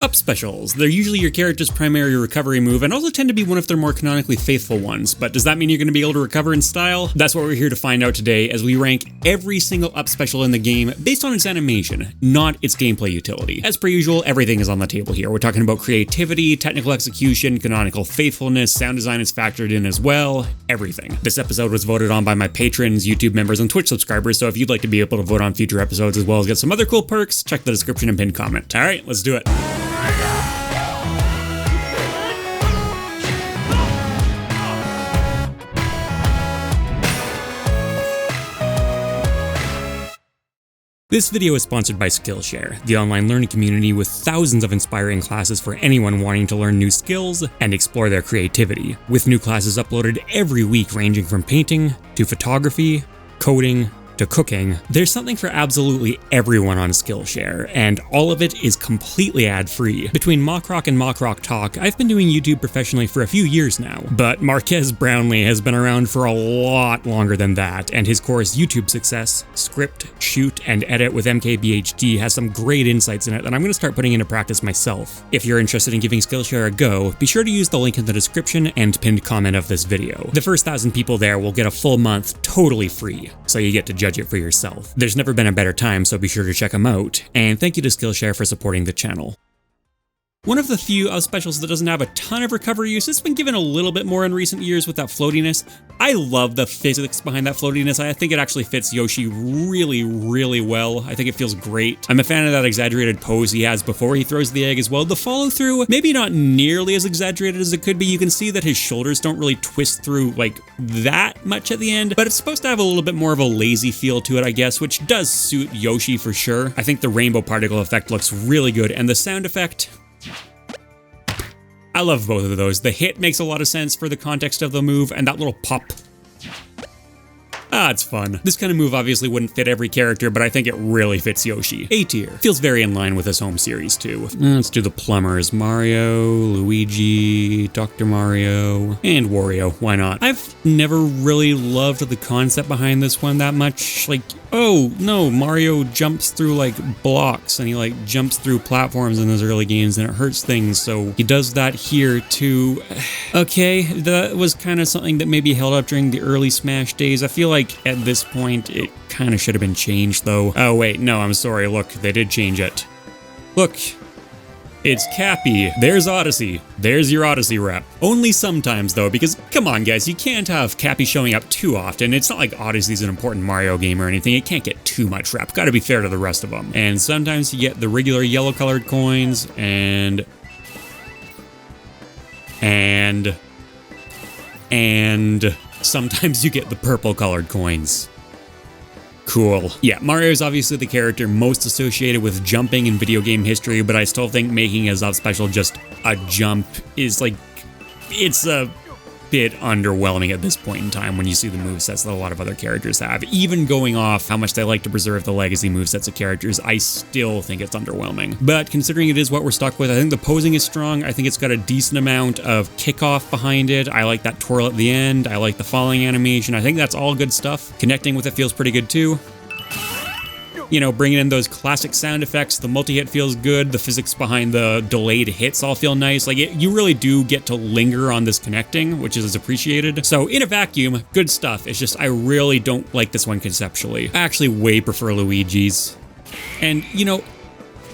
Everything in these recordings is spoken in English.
Up specials. They're usually your character's primary recovery move and also tend to be one of their more canonically faithful ones, but does that mean you're going to be able to recover in style? That's what we're here to find out today as we rank every single up special in the game based on its animation, not its gameplay utility. As per usual, everything is on the table here. We're talking about creativity, technical execution, canonical faithfulness, sound design is factored in as well, everything. This episode was voted on by my patrons, YouTube members, and Twitch subscribers, so if you'd like to be able to vote on future episodes as well as get some other cool perks, check the description and pinned comment. Alright, let's do it. This video is sponsored by Skillshare, the online learning community with thousands of inspiring classes for anyone wanting to learn new skills and explore their creativity, with new classes uploaded every week ranging from painting to photography, coding, to cooking. There's something for absolutely everyone on Skillshare, and all of it is completely ad-free. Between MockRock and MockRock Talk, I've been doing YouTube professionally for a few years now, but Marquez Brownlee has been around for a lot longer than that, and his course YouTube Success, Script, Shoot, and Edit with MKBHD has some great insights in it that I'm going to start putting into practice myself. If you're interested in giving Skillshare a go, be sure to use the link in the description and pinned comment of this video. The first 1,000 people there will get a full month totally free, so you get to judge it for yourself. There's never been a better time, so be sure to check them out, and thank you to Skillshare for supporting the channel. One of the few specials that doesn't have a ton of recovery use, it's been given a little bit more in recent years with that floatiness. I love the physics behind that floatiness. I think it actually fits Yoshi really well. I think it feels great. I'm a fan of that exaggerated pose he has before he throws the egg as well. The follow through, maybe not nearly as exaggerated as it could be. You can see that his shoulders don't really twist through like that much at the end, but it's supposed to have a little bit more of a lazy feel to it, I guess, which does suit Yoshi for sure. I think the rainbow particle effect looks really good, and the sound effect, I love both of those. The hit makes a lot of sense for the context of the move, and that little pop. It's fun. This kind of move obviously wouldn't fit every character, but I think it really fits Yoshi. A tier. Feels very in line with his home series too. Let's do the plumbers. Mario, Luigi, Dr. Mario, and Wario. Why not? I've never really loved the concept behind this one that much. Like, oh no, Mario jumps through like blocks and he like jumps through platforms in those early games and it hurts things, so he does that here too. Okay, that was kind of something that maybe held up during the early Smash days. I feel like at this point it kind of should have been changed though. Oh wait, no, I'm sorry, look, they did change it. Look, it's Cappy. There's Odyssey. There's your Odyssey rep. Only sometimes though, because come on guys, you can't have Cappy showing up too often. It's not like Odyssey's an important Mario game or anything. It can't get too much rep. Gotta be fair to the rest of them. And sometimes you get the regular yellow colored coins and sometimes you get the purple colored coins. Cool. Yeah, Mario is obviously the character most associated with jumping in video game history, but I still think making his up special just a jump is like, it's a bit underwhelming at this point in time when you see the movesets that a lot of other characters have. Even going off how much they like to preserve the legacy movesets of characters, I still think it's underwhelming. But considering it is what we're stuck with, I think the posing is strong. I think it's got a decent amount of kickoff behind it. I like that twirl at the end. I like the falling animation. I think that's all good stuff. Connecting with it feels pretty good too. You know, bringing in those classic sound effects, the multi-hit feels good, the physics behind the delayed hits all feel nice. Like, you really do get to linger on this connecting, which is appreciated. So in a vacuum, good stuff. It's just I really don't like this one conceptually. I actually way prefer Luigi's. And, you know,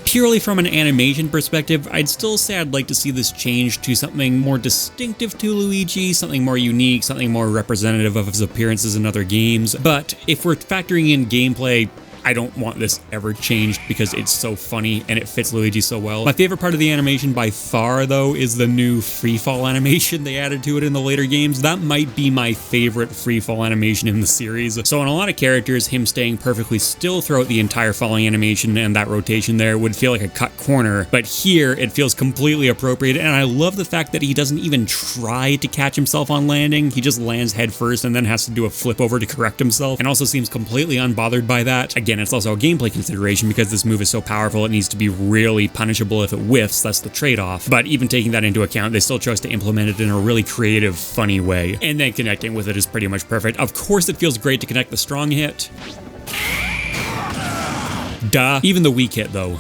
purely from an animation perspective, I'd still say I'd like to see this change to something more distinctive to Luigi, something more unique, something more representative of his appearances in other games. But if we're factoring in gameplay, I don't want this ever changed because it's so funny and it fits Luigi so well. My favorite part of the animation by far, though, is the new freefall animation they added to it in the later games. That might be my favorite freefall animation in the series. So on a lot of characters, him staying perfectly still throughout the entire falling animation and that rotation there would feel like a cut corner, but here it feels completely appropriate, and I love the fact that he doesn't even try to catch himself on landing. He just lands head first and then has to do a flip over to correct himself, and also seems completely unbothered by that. Again, it's also a gameplay consideration because this move is so powerful it needs to be really punishable if it whiffs. That's the trade-off. But even taking that into account, they still chose to implement it in a really creative, funny way. And then connecting with it is pretty much perfect. Of course it feels great to connect the strong hit. Duh. Even the weak hit though.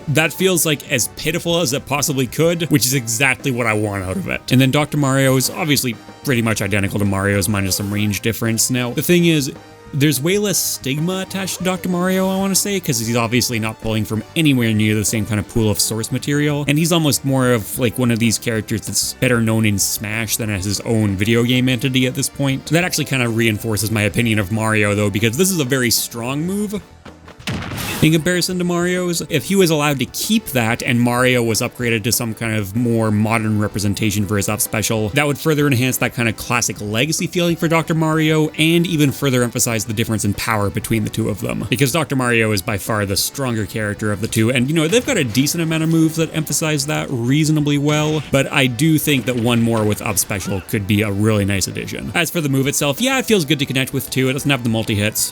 That feels like as pitiful as it possibly could, which is exactly what I want out of it. And then Dr. Mario is obviously pretty much identical to Mario's minus some range difference. Now, the thing is, there's way less stigma attached to Dr. Mario, I want to say, because he's obviously not pulling from anywhere near the same kind of pool of source material, and he's almost more of like one of these characters that's better known in Smash than as his own video game entity at this point. That actually kind of reinforces my opinion of Mario, though, because this is a very strong move in comparison to Mario's. If he was allowed to keep that and Mario was upgraded to some kind of more modern representation for his up special, that would further enhance that kind of classic legacy feeling for Dr. Mario and even further emphasize the difference in power between the two of them. Because Dr. Mario is by far the stronger character of the two, and you know, they've got a decent amount of moves that emphasize that reasonably well, but I do think that one more with up special could be a really nice addition. As for the move itself, yeah, it feels good to connect with too. It doesn't have the multi-hits,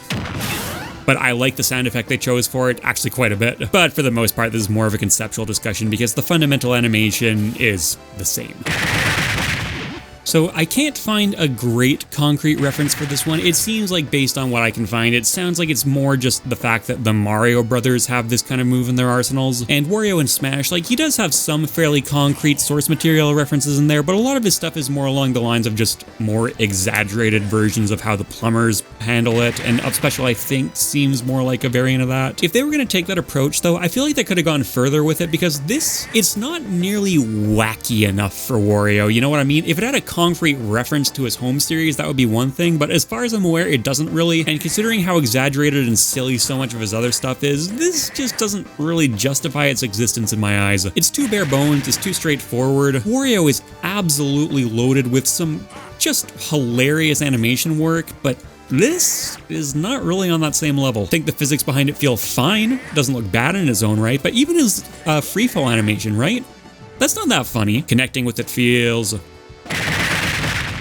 but I like the sound effect they chose for it actually quite a bit. But for the most part, this is more of a conceptual discussion because the fundamental animation is the same. So I can't find a great concrete reference for this one. It seems like based on what I can find, it sounds like it's more just the fact that the Mario brothers have this kind of move in their arsenals. And Wario in Smash, like he does have some fairly concrete source material references in there, but a lot of his stuff is more along the lines of just more exaggerated versions of how the plumbers handle it. And Up Special, I think, seems more like a variant of that. If they were going to take that approach, though, I feel like they could have gone further with it because it's not nearly wacky enough for Wario. You know what I mean? If it had a concrete reference to his home series, that would be one thing, but as far as I'm aware, it doesn't really, and considering how exaggerated and silly so much of his other stuff is, this just doesn't really justify its existence in my eyes. It's too bare bones, it's too straightforward. Wario is absolutely loaded with some just hilarious animation work, but this is not really on that same level. I think the physics behind it feel fine, doesn't look bad in its own right, but even his freefall animation, right? That's not that funny. Connecting with it feels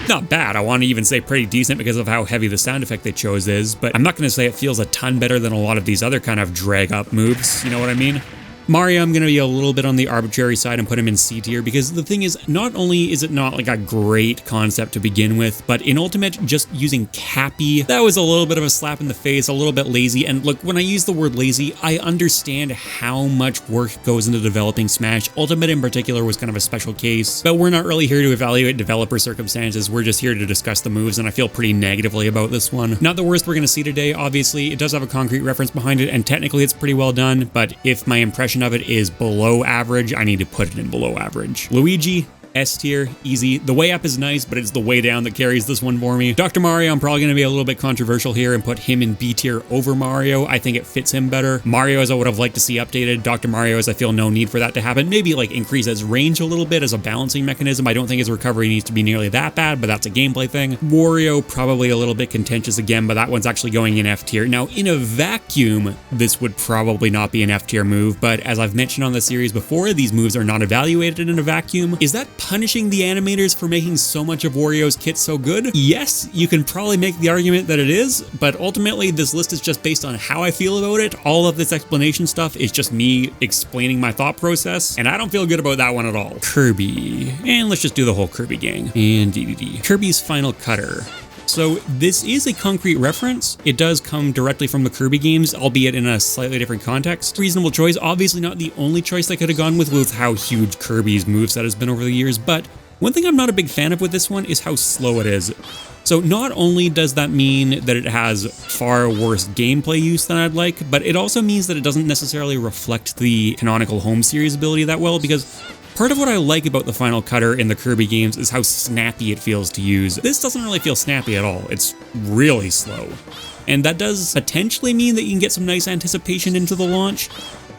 not bad. I want to even say pretty decent because of how heavy the sound effect they chose is, but I'm not going to say it feels a ton better than a lot of these other kind of drag up moves, you know what I mean? Mario, I'm going to be a little bit on the arbitrary side and put him in C tier because the thing is, not only is it not like a great concept to begin with, but in Ultimate, just using Cappy, that was a little bit of a slap in the face, a little bit lazy. And look, when I use the word lazy, I understand how much work goes into developing Smash. Ultimate in particular was kind of a special case, but we're not really here to evaluate developer circumstances. We're just here to discuss the moves, and I feel pretty negatively about this one. Not the worst we're going to see today, obviously. It does have a concrete reference behind it, and technically it's pretty well done, but if my impression of it is below average, I need to put it in below average. Luigi, S tier, easy. The way up is nice, but it's the way down that carries this one for me. Dr. Mario, I'm probably going to be a little bit controversial here and put him in B tier over Mario. I think it fits him better. Mario, as I would have liked to see updated. Dr. Mario, as I feel no need for that to happen. Maybe like increase his range a little bit as a balancing mechanism. I don't think his recovery needs to be nearly that bad, but that's a gameplay thing. Wario, probably a little bit contentious again, but that one's actually going in F tier. Now, in a vacuum, this would probably not be an F tier move, but as I've mentioned on the series before, these moves are not evaluated in a vacuum. Is that punishing the animators for making so much of Wario's kit so good? Yes, you can probably make the argument that it is, but ultimately this list is just based on how I feel about it. All of this explanation stuff is just me explaining my thought process, and I don't feel good about that one at all. Kirby. And let's just do the whole Kirby gang. And DDD. Kirby's Final Cutter. So this is a concrete reference. It does come directly from the Kirby games, albeit in a slightly different context. Reasonable choice, obviously not the only choice I could have gone with how huge Kirby's moveset has been over the years, but one thing I'm not a big fan of with this one is how slow it is. So not only does that mean that it has far worse gameplay use than I'd like, but it also means that it doesn't necessarily reflect the canonical home series ability that well, because part of what I like about the Final Cutter in the Kirby games is how snappy it feels to use. This doesn't really feel snappy at all. It's really slow. And that does potentially mean that you can get some nice anticipation into the launch.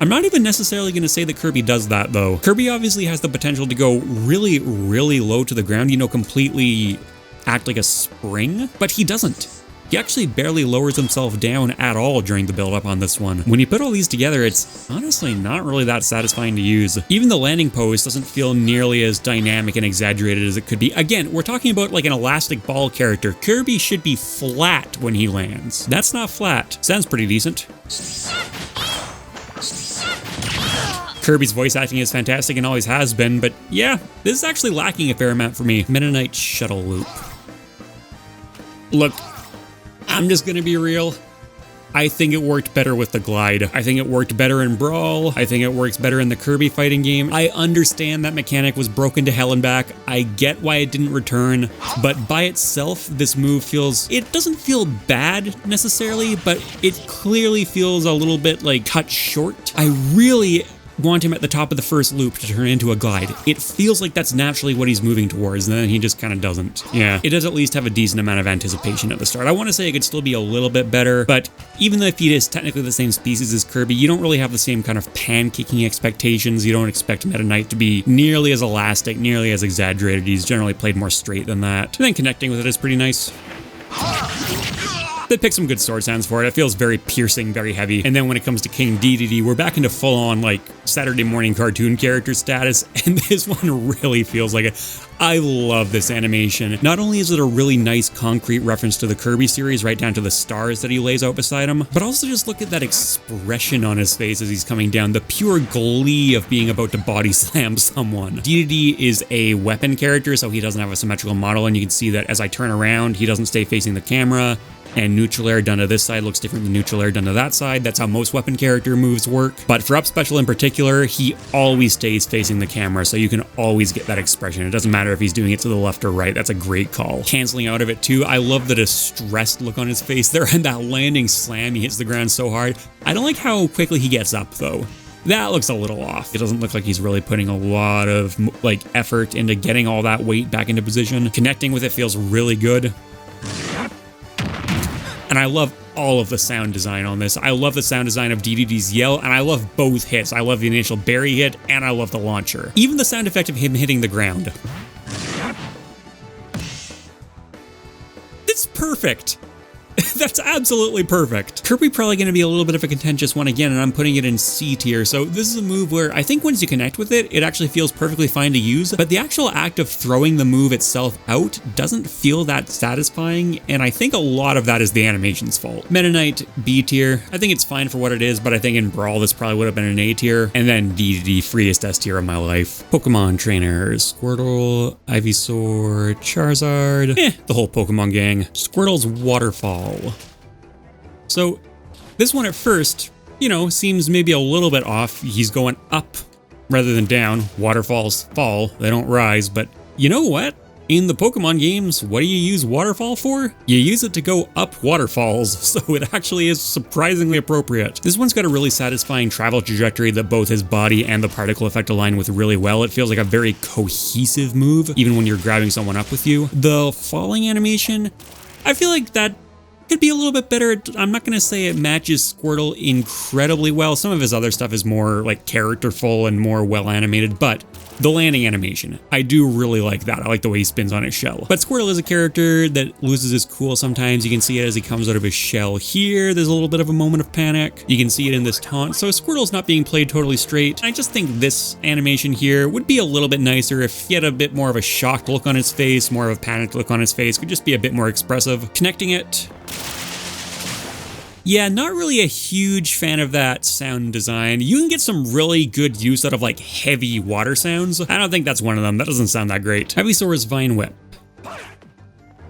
I'm not even necessarily going to say that Kirby does that, though. Kirby obviously has the potential to go really, really low to the ground, you know, completely act like a spring, but he doesn't. He actually barely lowers himself down at all during the build-up on this one. When you put all these together, it's honestly not really that satisfying to use. Even the landing pose doesn't feel nearly as dynamic and exaggerated as it could be. Again, we're talking about like an elastic ball character. Kirby should be flat when he lands. That's not flat. Sounds pretty decent. Kirby's voice acting is fantastic and always has been, but yeah, this is actually lacking a fair amount for me. Mennonite Shuttle Loop. Look, I'm just gonna be real. I think it worked better with the glide. I think it worked better in Brawl. I think it works better in the Kirby fighting game. I understand that mechanic was broken to hell and back. I get why it didn't return, but by itself, this move it doesn't feel bad necessarily, but it clearly feels a little bit like cut short. I really want him at the top of the first loop to turn into a glide. It feels like that's naturally what he's moving towards, and then he just kind of doesn't. Yeah, it does at least have a decent amount of anticipation at the start. I want to say it could still be a little bit better, but even though if he is technically the same species as Kirby, you don't really have the same kind of pan-kicking expectations. You don't expect Meta Knight to be nearly as elastic, nearly as exaggerated. He's generally played more straight than that. And then connecting with it is pretty nice. They picked some good sword sounds for it. It feels very piercing, very heavy. And then when it comes to King Dedede, we're back into full-on like Saturday morning cartoon character status, and this one really feels like it. I love this animation. Not only is it a really nice concrete reference to the Kirby series, right down to the stars that he lays out beside him, but also just look at that expression on his face as he's coming down, the pure glee of being about to body slam someone. Dedede is a weapon character, so he doesn't have a symmetrical model, and you can see that as I turn around, he doesn't stay facing the camera. And neutral air done to this side looks different than neutral air done to that side. That's how most weapon character moves work. But for up special in particular, he always stays facing the camera, so you can always get that expression. It doesn't matter if he's doing it to the left or right. That's a great call. Canceling out of it too, I love the distressed look on his face there, and that landing slam, he hits the ground so hard. I don't like how quickly he gets up though. That looks a little off. It doesn't look like he's really putting a lot of like effort into getting all that weight back into position. Connecting with it feels really good. And I love all of the sound design on this. I love the sound design of Dedede's yell, and I love both hits. I love the initial berry hit, and I love the launcher. Even the sound effect of him hitting the ground. It's perfect. That's absolutely perfect. Kirby probably going to be a little bit of a contentious one again, and I'm putting it in C tier. So this is a move where I think once you connect with it, it actually feels perfectly fine to use, but the actual act of throwing the move itself out doesn't feel that satisfying, and I think a lot of that is the animation's fault. Meta Knight, B tier. I think it's fine for what it is, but I think in Brawl this probably would have been an A tier. And then Dedede, freest S tier of my life. Pokemon trainers, Squirtle, Ivysaur, Charizard, the whole Pokemon gang. Squirtle's Waterfall. So this one at first, you know, seems maybe a little bit off. He's going up rather than down. Waterfalls fall, they don't rise, but you know what? In the Pokemon games, what do you use Waterfall for? You use it to go up waterfalls, so it actually is surprisingly appropriate. This one's got a really satisfying travel trajectory that both his body and the particle effect align with really well. It feels like a very cohesive move, even when you're grabbing someone up with you. The falling animation, I feel like that could be a little bit better. I'm not going to say it matches Squirtle incredibly well. Some of his other stuff is more like characterful and more well animated, but the landing animation, I do really like that. I like the way he spins on his shell. But Squirtle is a character that loses his cool sometimes. You can see it as he comes out of his shell here. There's a little bit of a moment of panic. You can see it in this taunt. So Squirtle's not being played totally straight. I just think this animation here would be a little bit nicer if he had a bit more of a shocked look on his face, more of a panicked look on his face. Could just be a bit more expressive. Connecting it. Yeah, not really a huge fan of that sound design. You can get some really good use out of like heavy water sounds. I don't think that's one of them. That doesn't sound that great. Ivysaur's Vine Whip.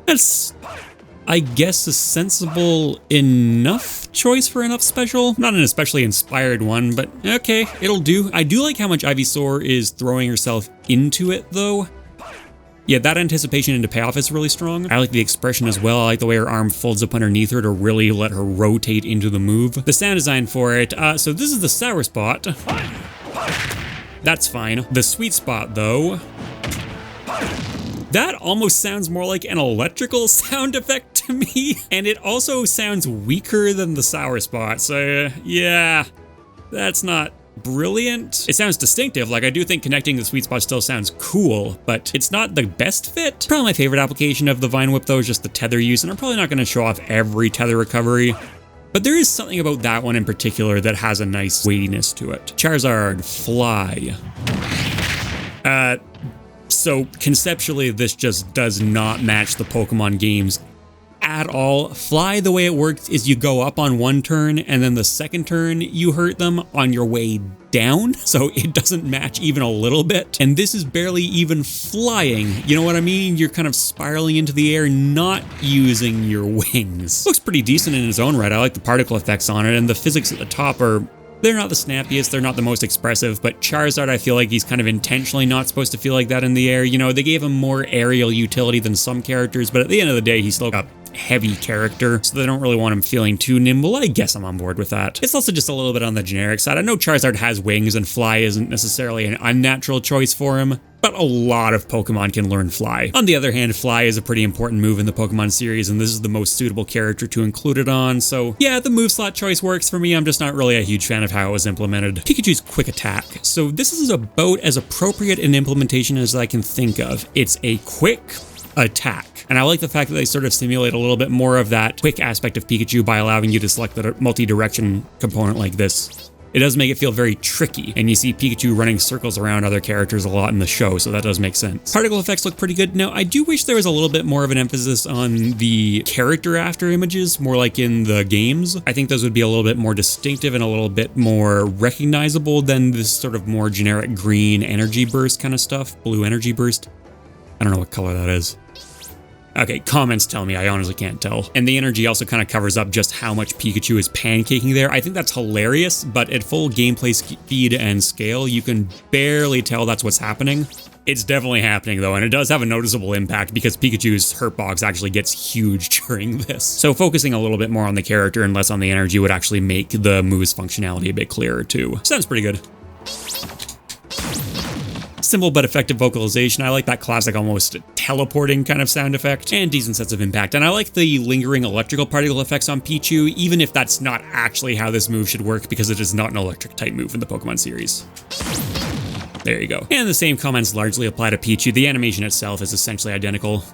That's, I guess, a sensible enough choice for enough special. Not an especially inspired one, but okay, it'll do. I do like how much Ivysaur is throwing herself into it though. Yeah, that anticipation into payoff is really strong. I like the expression as well. I like the way her arm folds up underneath her to really let her rotate into the move. The sound design for it, so this is the sour spot. That's fine. The sweet spot though, that almost sounds more like an electrical sound effect to me. And it also sounds weaker than the sour spot. So yeah, that's not brilliant. It sounds distinctive. Like I do think connecting the sweet spot still sounds cool, but it's not the best fit. Probably my favorite application of the Vine Whip though is just the tether use, and I'm probably not going to show off every tether recovery, but there is something about that one in particular that has a nice weightiness to it. Charizard, Fly. So conceptually this just does not match the Pokemon games at all. Fly, the way it works is you go up on one turn and then the second turn you hurt them on your way down, so it doesn't match even a little bit. And this is barely even flying. You know what I mean? You're kind of spiraling into the air, not using your wings. Looks pretty decent in its own right. I like the particle effects on it, and the physics at the top are, they're not the snappiest, they're not the most expressive, but Charizard, I feel like he's kind of intentionally not supposed to feel like that in the air. You know, they gave him more aerial utility than some characters, but at the end of the day, he's still got heavy character, so they don't really want him feeling too nimble. I guess I'm on board with that. It's also just a little bit on the generic side. I know Charizard has wings and Fly isn't necessarily an unnatural choice for him, but a lot of Pokemon can learn Fly. On the other hand, Fly is a pretty important move in the Pokemon series, and this is the most suitable character to include it on, so yeah, the move slot choice works for me. I'm just not really a huge fan of how it was implemented. Pikachu's Quick Attack. So this is about as appropriate an implementation as I can think of. It's a quick attack. And I like the fact that they sort of simulate a little bit more of that quick aspect of Pikachu by allowing you to select the multi-direction component like this. It does make it feel very tricky, and you see Pikachu running circles around other characters a lot in the show, so that does make sense. Particle effects look pretty good. Now, I do wish there was a little bit more of an emphasis on the character after images, more like in the games. I think those would be a little bit more distinctive and a little bit more recognizable than this sort of more generic green energy burst kind of stuff, blue energy burst. I don't know what color that is. Okay, comments tell me, I honestly can't tell. And the energy also kind of covers up just how much Pikachu is pancaking there. I think that's hilarious, but at full gameplay speed and scale, you can barely tell that's what's happening. It's definitely happening though, and it does have a noticeable impact because Pikachu's hurt box actually gets huge during this. So focusing a little bit more on the character and less on the energy would actually make the move's functionality a bit clearer too. Sounds pretty good. Simple but effective vocalization. I like that classic almost teleporting kind of sound effect, and decent sense of impact. And I like the lingering electrical particle effects on Pichu, even if that's not actually how this move should work, because it is not an electric type move in the Pokemon series. There you go. And the same comments largely apply to Pichu. The animation itself is essentially identical.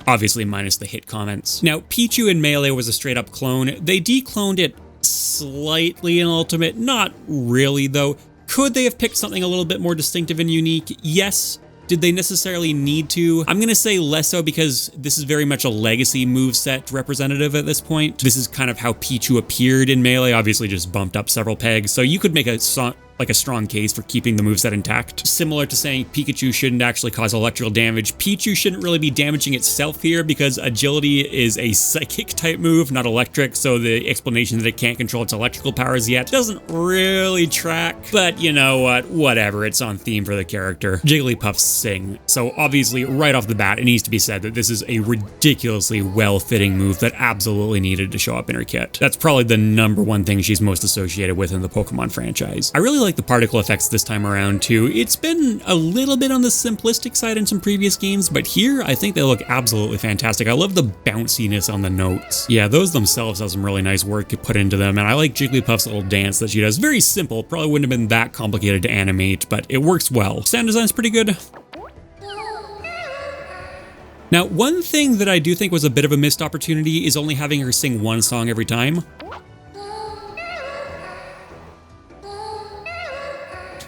Obviously minus the hit comments. Now, Pichu in Melee was a straight up clone. They decloned it slightly in Ultimate, not really though. Could they have picked something a little bit more distinctive and unique? Yes. Did they necessarily need to? I'm going to say less so because this is very much a legacy moveset representative at this point. This is kind of how Pichu appeared in Melee, obviously just bumped up several pegs. So you could make a strong case for keeping the moveset intact. Similar to saying Pikachu shouldn't actually cause electrical damage, Pichu shouldn't really be damaging itself here because agility is a psychic type move, not electric, so the explanation that it can't control its electrical powers yet doesn't really track. But you know what, whatever, it's on theme for the character. Jigglypuffs sing, so obviously right off the bat it needs to be said that this is a ridiculously well-fitting move that absolutely needed to show up in her kit. That's probably the #1 thing she's most associated with in the Pokemon franchise. I really like the particle effects this time around too. It's been a little bit on the simplistic side in some previous games, but here I think they look absolutely fantastic. I love the bounciness on the notes. Yeah, those themselves have some really nice work put into them, and I like Jigglypuff's little dance that she does. Very simple, probably wouldn't have been that complicated to animate, but it works well. Sound design's pretty good. Now, one thing that I do think was a bit of a missed opportunity is only having her sing one song every time.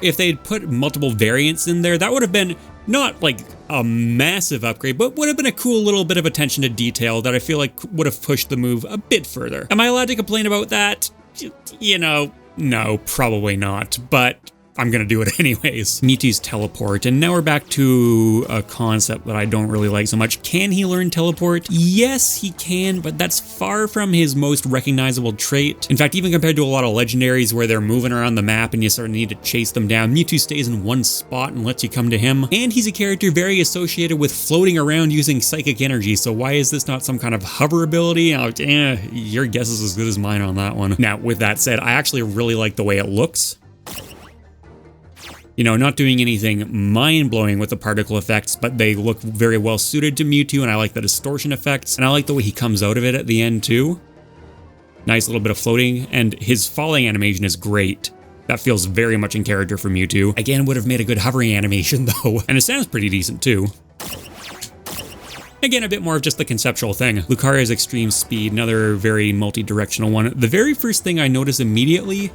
If they'd put multiple variants in there, that would have been not like a massive upgrade, but would have been a cool little bit of attention to detail that I feel like would have pushed the move a bit further. Am I allowed to complain about that? You know, no, probably not, but I'm gonna do it anyways. Mewtwo's teleport, and now we're back to a concept that I don't really like so much. Can he learn teleport? Yes, he can, but that's far from his most recognizable trait. In fact, even compared to a lot of legendaries where they're moving around the map and you sort of need to chase them down, Mewtwo stays in one spot and lets you come to him. And he's a character very associated with floating around using psychic energy, so why is this not some kind of hover ability? Your guess is as good as mine on that one. Now, with that said, I actually really like the way it looks. You know, not doing anything mind-blowing with the particle effects, but they look very well suited to Mewtwo, and I like the distortion effects, and I like the way he comes out of it at the end too. Nice little bit of floating, and his falling animation is great. That feels very much in character for Mewtwo. Again, would have made a good hovering animation though, and it sounds pretty decent too. Again, a bit more of just the conceptual thing. Lucaria's extreme speed, another very multi-directional one. The very first thing I notice immediately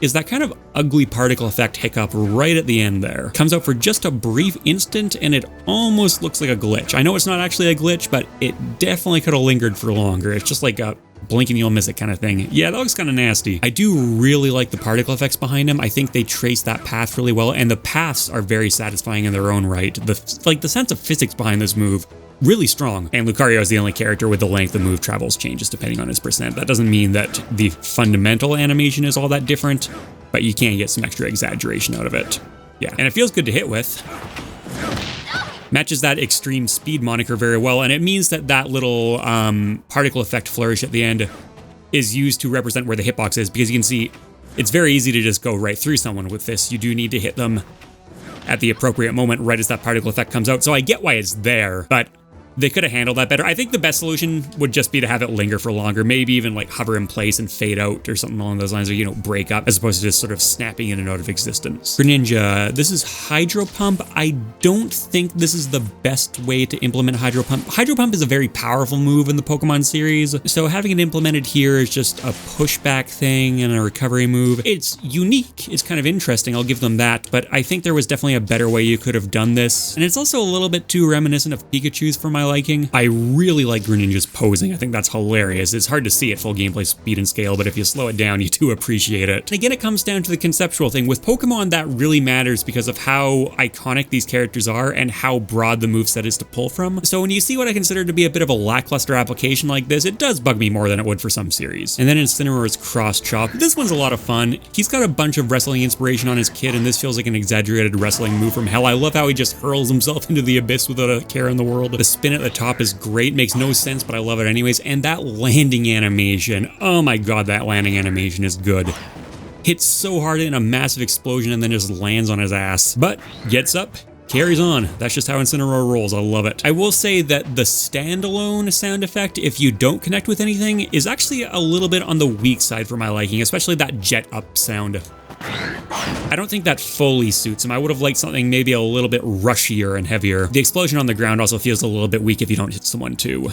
is that kind of ugly particle effect hiccup right at the end there. Comes out for just a brief instant and it almost looks like a glitch. I know it's not actually a glitch, but it definitely could have lingered for longer. It's just like a blink and you'll miss it kind of thing. Yeah, that looks kind of nasty. I do really like the particle effects behind him. I think they trace that path really well, and the paths are very satisfying in their own right. The sense of physics behind this move, really strong. And Lucario is the only character with the length the move travels changes depending on his percent. That doesn't mean that the fundamental animation is all that different, but you can get some extra exaggeration out of it. Yeah, and it feels good to hit with. Matches that extreme speed moniker very well, and it means that that little particle effect flourish at the end is used to represent where the hitbox is, because you can see it's very easy to just go right through someone with this. You do need to hit them at the appropriate moment right as that particle effect comes out, so I get why it's there, but they could have handled that better. I think the best solution would just be to have it linger for longer, maybe even like hover in place and fade out or something along those lines, or, you know, break up, as opposed to just sort of snapping in and out of existence. Greninja, this is Hydro Pump. I don't think this is the best way to implement Hydro Pump. Hydro Pump is a very powerful move in the Pokemon series, so having it implemented here is just a pushback thing and a recovery move. It's unique, it's kind of interesting, I'll give them that, but I think there was definitely a better way you could have done this, and it's also a little bit too reminiscent of Pikachu's for my liking. I really like Greninja's posing. I think that's hilarious. It's hard to see at full gameplay speed and scale, but if you slow it down, you do appreciate it. And again, it comes down to the conceptual thing. With Pokemon, that really matters because of how iconic these characters are and how broad the moveset is to pull from. So when you see what I consider to be a bit of a lackluster application like this, it does bug me more than it would for some series. And then Incineroar's Cross Chop. This one's a lot of fun. He's got a bunch of wrestling inspiration on his kit, and this feels like an exaggerated wrestling move from hell. I love how he just hurls himself into the abyss without a care in the world. The spin at the top is great, makes no sense, but I love it anyways. And that landing animation, oh my god, that landing animation is good. Hits so hard in a massive explosion and then just lands on his ass, but gets up, carries on. That's just how Incineroar rolls. I love it. I will say that the standalone sound effect, if you don't connect with anything, is actually a little bit on the weak side for my liking, especially that jet up sound. I don't think that fully suits him. I would have liked something maybe a little bit rushier and heavier. The explosion on the ground also feels a little bit weak if you don't hit someone too.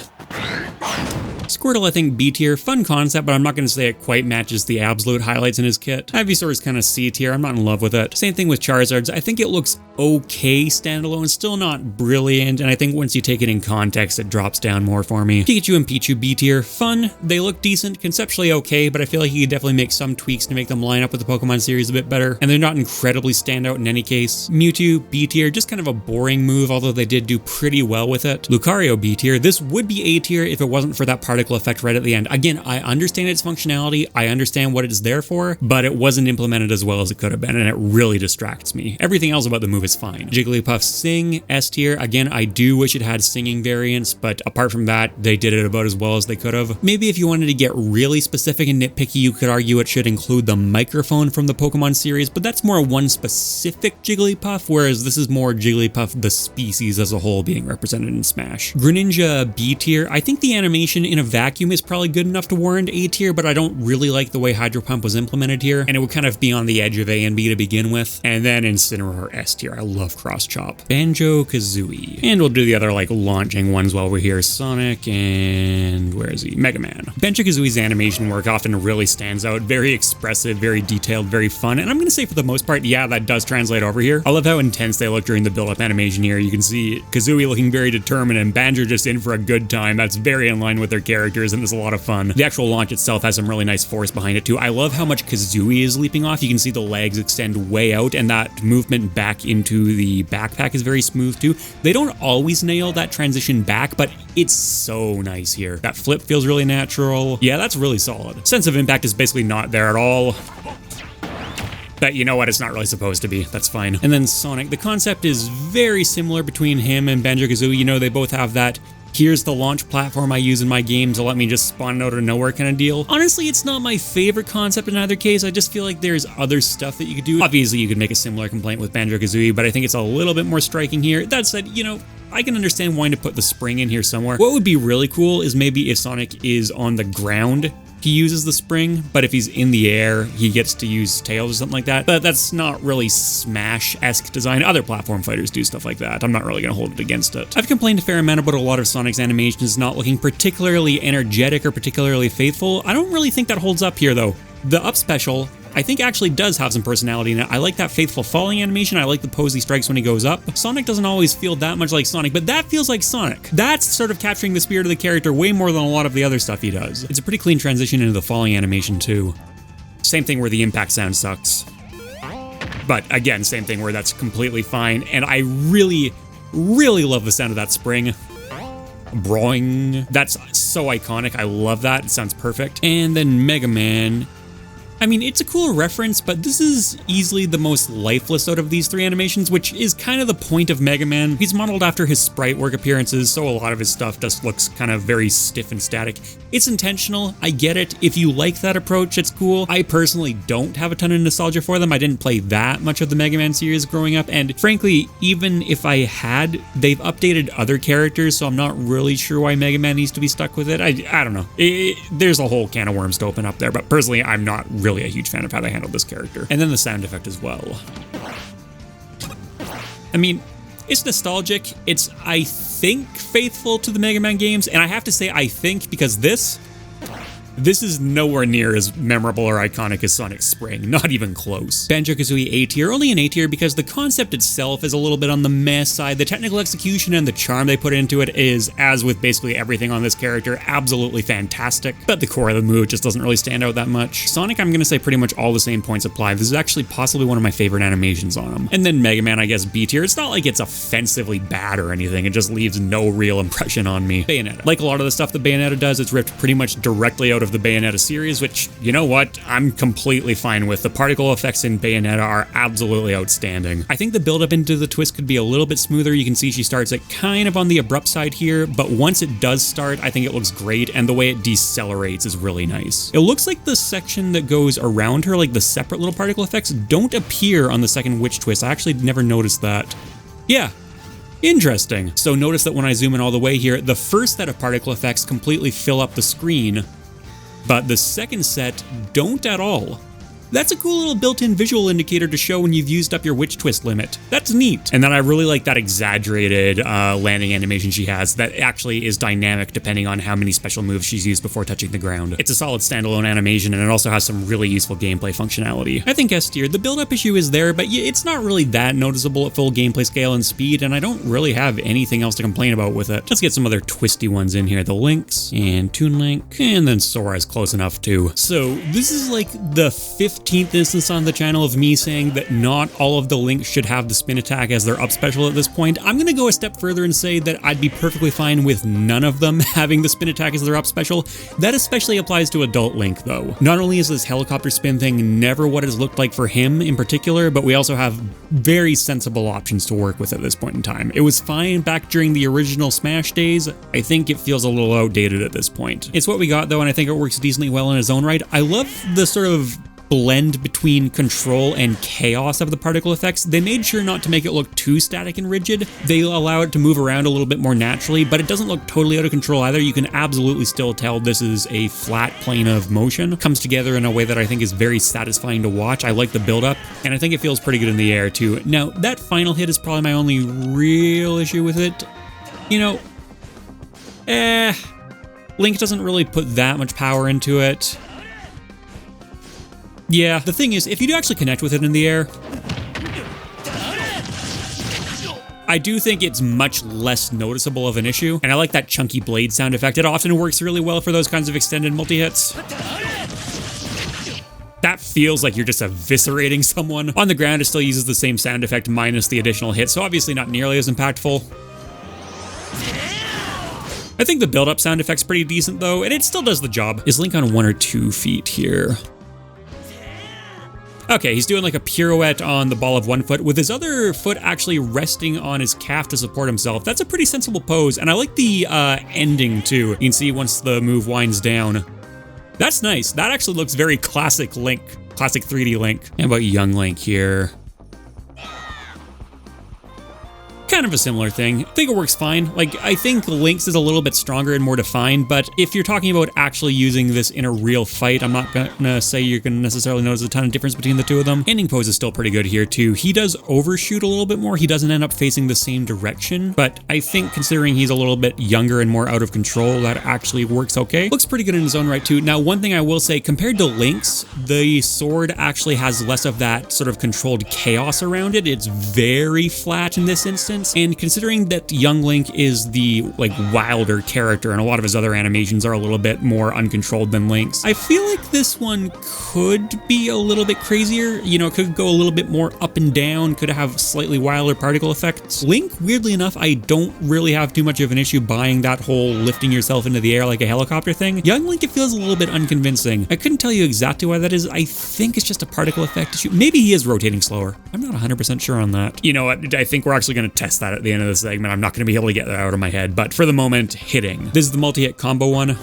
Squirtle, I think B tier, fun concept, but I'm not going to say it quite matches the absolute highlights in his kit. Ivysaur is kind of C tier, I'm not in love with it. Same thing with Charizard's, I think it looks okay standalone, still not brilliant, and I think once you take it in context, it drops down more for me. Pikachu and Pichu B tier, fun, they look decent, conceptually okay, but I feel like you could definitely make some tweaks to make them line up with the Pokemon series a bit better, and they're not incredibly standout in any case. Mewtwo B tier, just kind of a boring move, although they did do pretty well with it. Lucario B tier, this would be A tier if it wasn't for that particle effect right at the end. Again, I understand its functionality, I understand what it's there for, but it wasn't implemented as well as it could have been, and it really distracts me. Everything else about the move is fine. Jigglypuff Sing, S tier. Again, I do wish it had singing variants, but apart from that, they did it about as well as they could have. Maybe if you wanted to get really specific and nitpicky, you could argue it should include the microphone from the Pokemon series, but that's more one specific Jigglypuff, whereas this is more Jigglypuff the species as a whole being represented in Smash. Greninja B tier. I think the animation in a vacuum is probably good enough to warrant A tier, but I don't really like the way Hydro Pump was implemented here, and it would kind of be on the edge of A and B to begin with. And then Incineroar S tier. I love Cross Chop. Banjo-Kazooie. And we'll do the other like launching ones while we're here. Sonic and where is he? Mega Man. Banjo-Kazooie's animation work often really stands out. Very expressive, very detailed, very fun. And I'm going to say for the most part, yeah, that does translate over here. I love how intense they look during the build-up animation here. You can see Kazooie looking very determined and Banjo just in for a good time. That's very in line with their characters and it's a lot of fun. The actual launch itself has some really nice force behind it too. I love how much Kazooie is leaping off. You can see the legs extend way out and that movement back into the backpack is very smooth too. They don't always nail that transition back, but it's so nice here. That flip feels really natural. Yeah, that's really solid. Sense of impact is basically not there at all. But you know what, it's not really supposed to be. That's fine. And then Sonic, the concept is very similar between him and Banjo-Kazooie. You know, they both have that here's the launch platform I use in my game to let me just spawn it out of nowhere kind of deal. Honestly, it's not my favorite concept in either case. I just feel like there's other stuff that you could do. Obviously, you could make a similar complaint with Banjo-Kazooie, but I think it's a little bit more striking here. That said, you know, I can understand wanting to put the spring in here somewhere. What would be really cool is maybe if Sonic is on the ground, he uses the spring, but if he's in the air, he gets to use tails or something like that. But that's not really Smash-esque design. Other platform fighters do stuff like that. I'm not really going to hold it against it. I've complained a fair amount about a lot of Sonic's animations not looking particularly energetic or particularly faithful. I don't really think that holds up here, though. The up special I think actually does have some personality in it. I like that faithful falling animation. I like the pose he strikes when he goes up. Sonic doesn't always feel that much like Sonic, but that feels like Sonic. That's sort of capturing the spirit of the character way more than a lot of the other stuff he does. It's a pretty clean transition into the falling animation too. Same thing where the impact sound sucks. But again, same thing where that's completely fine. And I really, really love the sound of that spring. Broing. That's so iconic. I love that. It sounds perfect. And then Mega Man. I mean, it's a cool reference, but this is easily the most lifeless out of these three animations, which is kind of the point of Mega Man. He's modeled after his sprite work appearances, so a lot of his stuff just looks kind of very stiff and static. It's intentional, I get it. If you like that approach, it's cool. I personally don't have a ton of nostalgia for them. I didn't play that much of the Mega Man series growing up, and frankly, even if I had, they've updated other characters, so I'm not really sure why Mega Man needs to be stuck with it. I don't know. There's a whole can of worms to open up there, but personally, I'm not really a huge fan of how they handled this character. And then the sound effect as well. I mean, it's nostalgic. It's, I think, faithful to the Mega Man games. And I have to say I think because this is nowhere near as memorable or iconic as Sonic Spring, not even close. Banjo-Kazooie A tier, only an A tier because the concept itself is a little bit on the meh side. The technical execution and the charm they put into it is, as with basically everything on this character, absolutely fantastic, but the core of the move just doesn't really stand out that much. Sonic, I'm gonna say pretty much all the same points apply. This is actually possibly one of my favorite animations on him. And then Mega Man, I guess B tier. It's not like it's offensively bad or anything, it just leaves no real impression on me. Bayonetta. Like a lot of the stuff that Bayonetta does, it's ripped pretty much directly out of the Bayonetta series, which, you know what, I'm completely fine with. The particle effects in Bayonetta are absolutely outstanding. I think the build-up into the twist could be a little bit smoother. You can see she starts it kind of on the abrupt side here, but once it does start, I think it looks great, and the way it decelerates is really nice. It looks like the section that goes around her, like the separate little particle effects, don't appear on the second witch twist. I actually never noticed that. Yeah. Interesting. So notice that when I zoom in all the way here, the first set of particle effects completely fill up the screen, but the second set don't at all. That's a cool little built-in visual indicator to show when you've used up your witch twist limit. That's neat. And then I really like that exaggerated landing animation she has that actually is dynamic depending on how many special moves she's used before touching the ground. It's a solid standalone animation and it also has some really useful gameplay functionality. I think S tier, the build-up issue is there, but it's not really that noticeable at full gameplay scale and speed, and I don't really have anything else to complain about with it. Let's get some other twisty ones in here. The Lynx and Toon Link, and then Sora's close enough too. So this is like the 15th instance on the channel of me saying that not all of the Links should have the spin attack as their up special at this point. I'm gonna go a step further and say that I'd be perfectly fine with none of them having the spin attack as their up special. That especially applies to Adult Link though. Not only is this helicopter spin thing never what it's looked like for him in particular, but we also have very sensible options to work with at this point in time. It was fine back during the original Smash days. I think it feels a little outdated at this point. It's what we got though, and I think it works decently well in its own right. I love the sort of blend between control and chaos of the particle effects. They made sure not to make it look too static and rigid. They allow it to move around a little bit more naturally, but it doesn't look totally out of control either. You can absolutely still tell this is a flat plane of motion. It comes together in a way that I think is very satisfying to watch. I like the build-up, and I think it feels pretty good in the air too. Now, that final hit is probably my only real issue with it. You know, Link doesn't really put that much power into it. Yeah, the thing is, if you do actually connect with it in the air, I do think it's much less noticeable of an issue, and I like that chunky blade sound effect. It often works really well for those kinds of extended multi-hits. That feels like you're just eviscerating someone. On the ground, it still uses the same sound effect minus the additional hit, so obviously not nearly as impactful. I think the build-up sound effect's pretty decent though, and it still does the job. Is Link on 1 or 2 feet here? Okay, he's doing like a pirouette on the ball of one foot with his other foot actually resting on his calf to support himself. That's a pretty sensible pose, and I like the ending too. You can see once the move winds down. That's nice. That actually looks very classic Link, classic 3D Link. How about young Link here? kind of a similar thing. I think it works fine. Like, I think Link's is a little bit stronger and more defined, but if you're talking about actually using this in a real fight, I'm not gonna say you're gonna necessarily notice a ton of difference between the two of them. Ending pose is still pretty good here too. He does overshoot a little bit more. He doesn't end up facing the same direction, but I think considering he's a little bit younger and more out of control, that actually works okay. Looks pretty good in his own right too. Now, one thing I will say, compared to Link's, the sword actually has less of that sort of controlled chaos around it. It's very flat in this instance, and considering that young Link is the like wilder character and a lot of his other animations are a little bit more uncontrolled than Link's, I feel like this one could be a little bit crazier. You know, it could go a little bit more up and down, could have slightly wilder particle effects. Link, weirdly enough, I don't really have too much of an issue buying that whole lifting yourself into the air like a helicopter thing. Young Link, it feels a little bit unconvincing. I couldn't tell you exactly why that is. I think it's just a particle effect issue. Maybe he is rotating slower. I'm not 100% sure on that. You know what? I think we're actually going to test that at the end of the segment. I'm not going to be able to get that out of my head, but for the moment, hitting. This is the multi-hit combo one.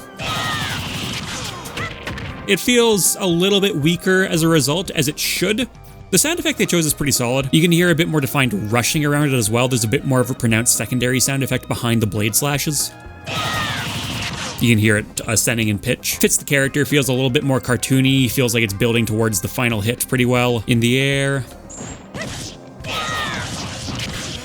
It feels a little bit weaker as a result, as it should. The sound effect they chose is pretty solid. You can hear a bit more defined rushing around it as well. There's a bit more of a pronounced secondary sound effect behind the blade slashes. You can hear it ascending in pitch. Fits the character, feels a little bit more cartoony, feels like it's building towards the final hit pretty well. In the air.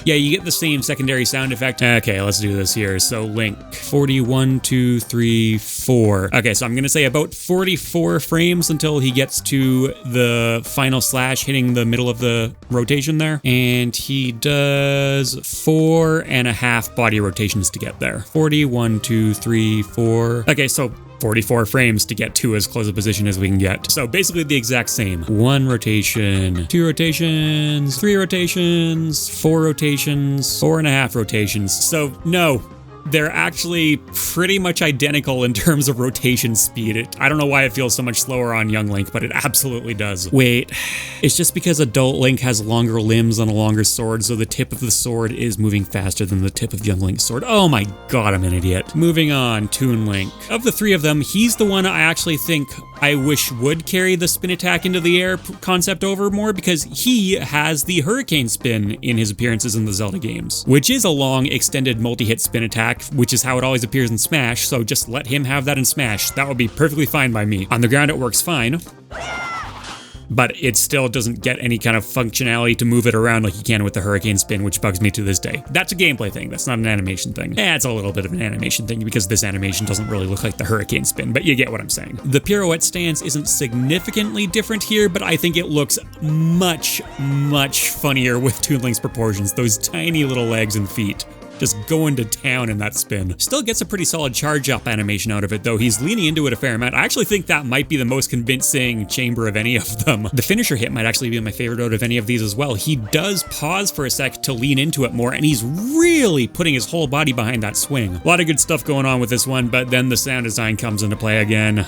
Yeah, you get the same secondary sound effect. Okay, let's do this here. So Link, 41, 2, 3, 4. Okay, so I'm gonna say about 44 frames until he gets to the final slash hitting the middle of the rotation there. And he does 4.5 body rotations to get there. 41, 2, 3, 4. Okay, so 44 frames to get to as close a position as we can get. So basically the exact same. 1 rotation, 2 rotations, 3 rotations, 4 rotations, 4.5 rotations. So no, they're actually pretty much identical in terms of rotation speed. I don't know why it feels so much slower on young Link, but it absolutely does. Wait, it's just because adult Link has longer limbs and a longer sword, so the tip of the sword is moving faster than the tip of young Link's sword. Oh my god, I'm an idiot. Moving on, Toon Link. Of the three of them, he's the one I actually think I wish would carry the spin attack into the air concept over more, because he has the hurricane spin in his appearances in the Zelda games, which is a long extended multi-hit spin attack, which is how it always appears in Smash, so just let him have that in Smash. That would be perfectly fine by me. On the ground it works fine, but it still doesn't get any kind of functionality to move it around like you can with the hurricane spin, which bugs me to this day. That's a gameplay thing, that's not an animation thing. It's a little bit of an animation thing because this animation doesn't really look like the hurricane spin, but you get what I'm saying. The pirouette stance isn't significantly different here, but I think it looks much, much funnier with Toon Link's proportions. Those tiny little legs and feet. Just going to town in that spin. Still gets a pretty solid charge up animation out of it though. He's leaning into it a fair amount. I actually think that might be the most convincing chamber of any of them. The finisher hit might actually be my favorite out of any of these as well. He does pause for a sec to lean into it more, and he's really putting his whole body behind that swing. A lot of good stuff going on with this one, but then the sound design comes into play again.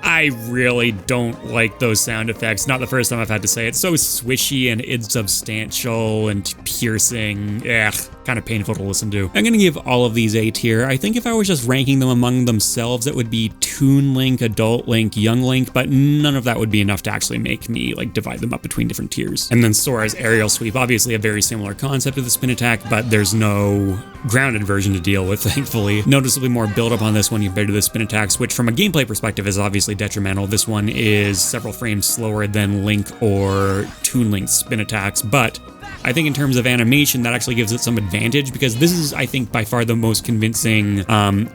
I really don't like those sound effects. Not the first time I've had to say it. So swishy and insubstantial and piercing. Ugh, kind of painful to listen to. I'm gonna give all of these A tier. I think if I was just ranking them among themselves, it would be Toon Link, Adult Link, Young Link, but none of that would be enough to actually make me like divide them up between different tiers. And then Sora's aerial sweep, obviously a very similar concept of the spin attack, but there's no grounded version to deal with, thankfully. Noticeably more build up on this one compared to the spin attacks, which from a gameplay perspective is obviously detrimental. This one is several frames slower than Link or Toon Link's spin attacks, but I think in terms of animation, that actually gives it some advantage because this is, I think, by far the most convincing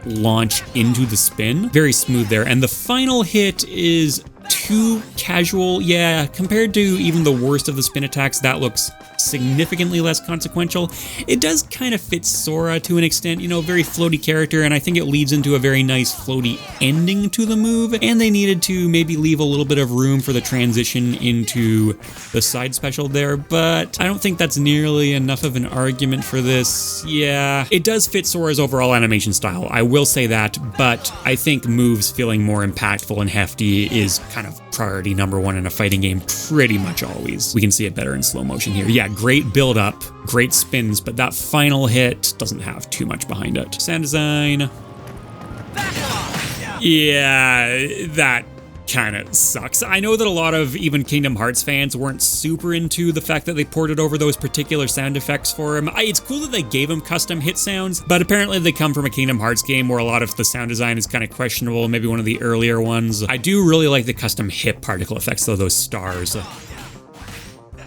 launch into the spin. Very smooth there. And the final hit is too casual. Yeah, compared to even the worst of the spin attacks, that looks significantly less consequential. It does kind of fit Sora to an extent, you know, very floaty character, and I think it leads into a very nice floaty ending to the move, and they needed to maybe leave a little bit of room for the transition into the side special there, but I don't think that's nearly enough of an argument for this. Yeah, it does fit Sora's overall animation style, I will say that, but I think moves feeling more impactful and hefty is kind of priority number one in a fighting game pretty much always. We can see it better in slow motion here. Yeah, great build up, great spins, but that final hit doesn't have too much behind it. Sound design. Yeah, that kind of sucks. I know that a lot of even Kingdom Hearts fans weren't super into the fact that they ported over those particular sound effects for him. It's cool that they gave him custom hit sounds, but apparently they come from a Kingdom Hearts game where a lot of the sound design is kind of questionable, maybe one of the earlier ones. I do really like the custom hit particle effects though, those stars.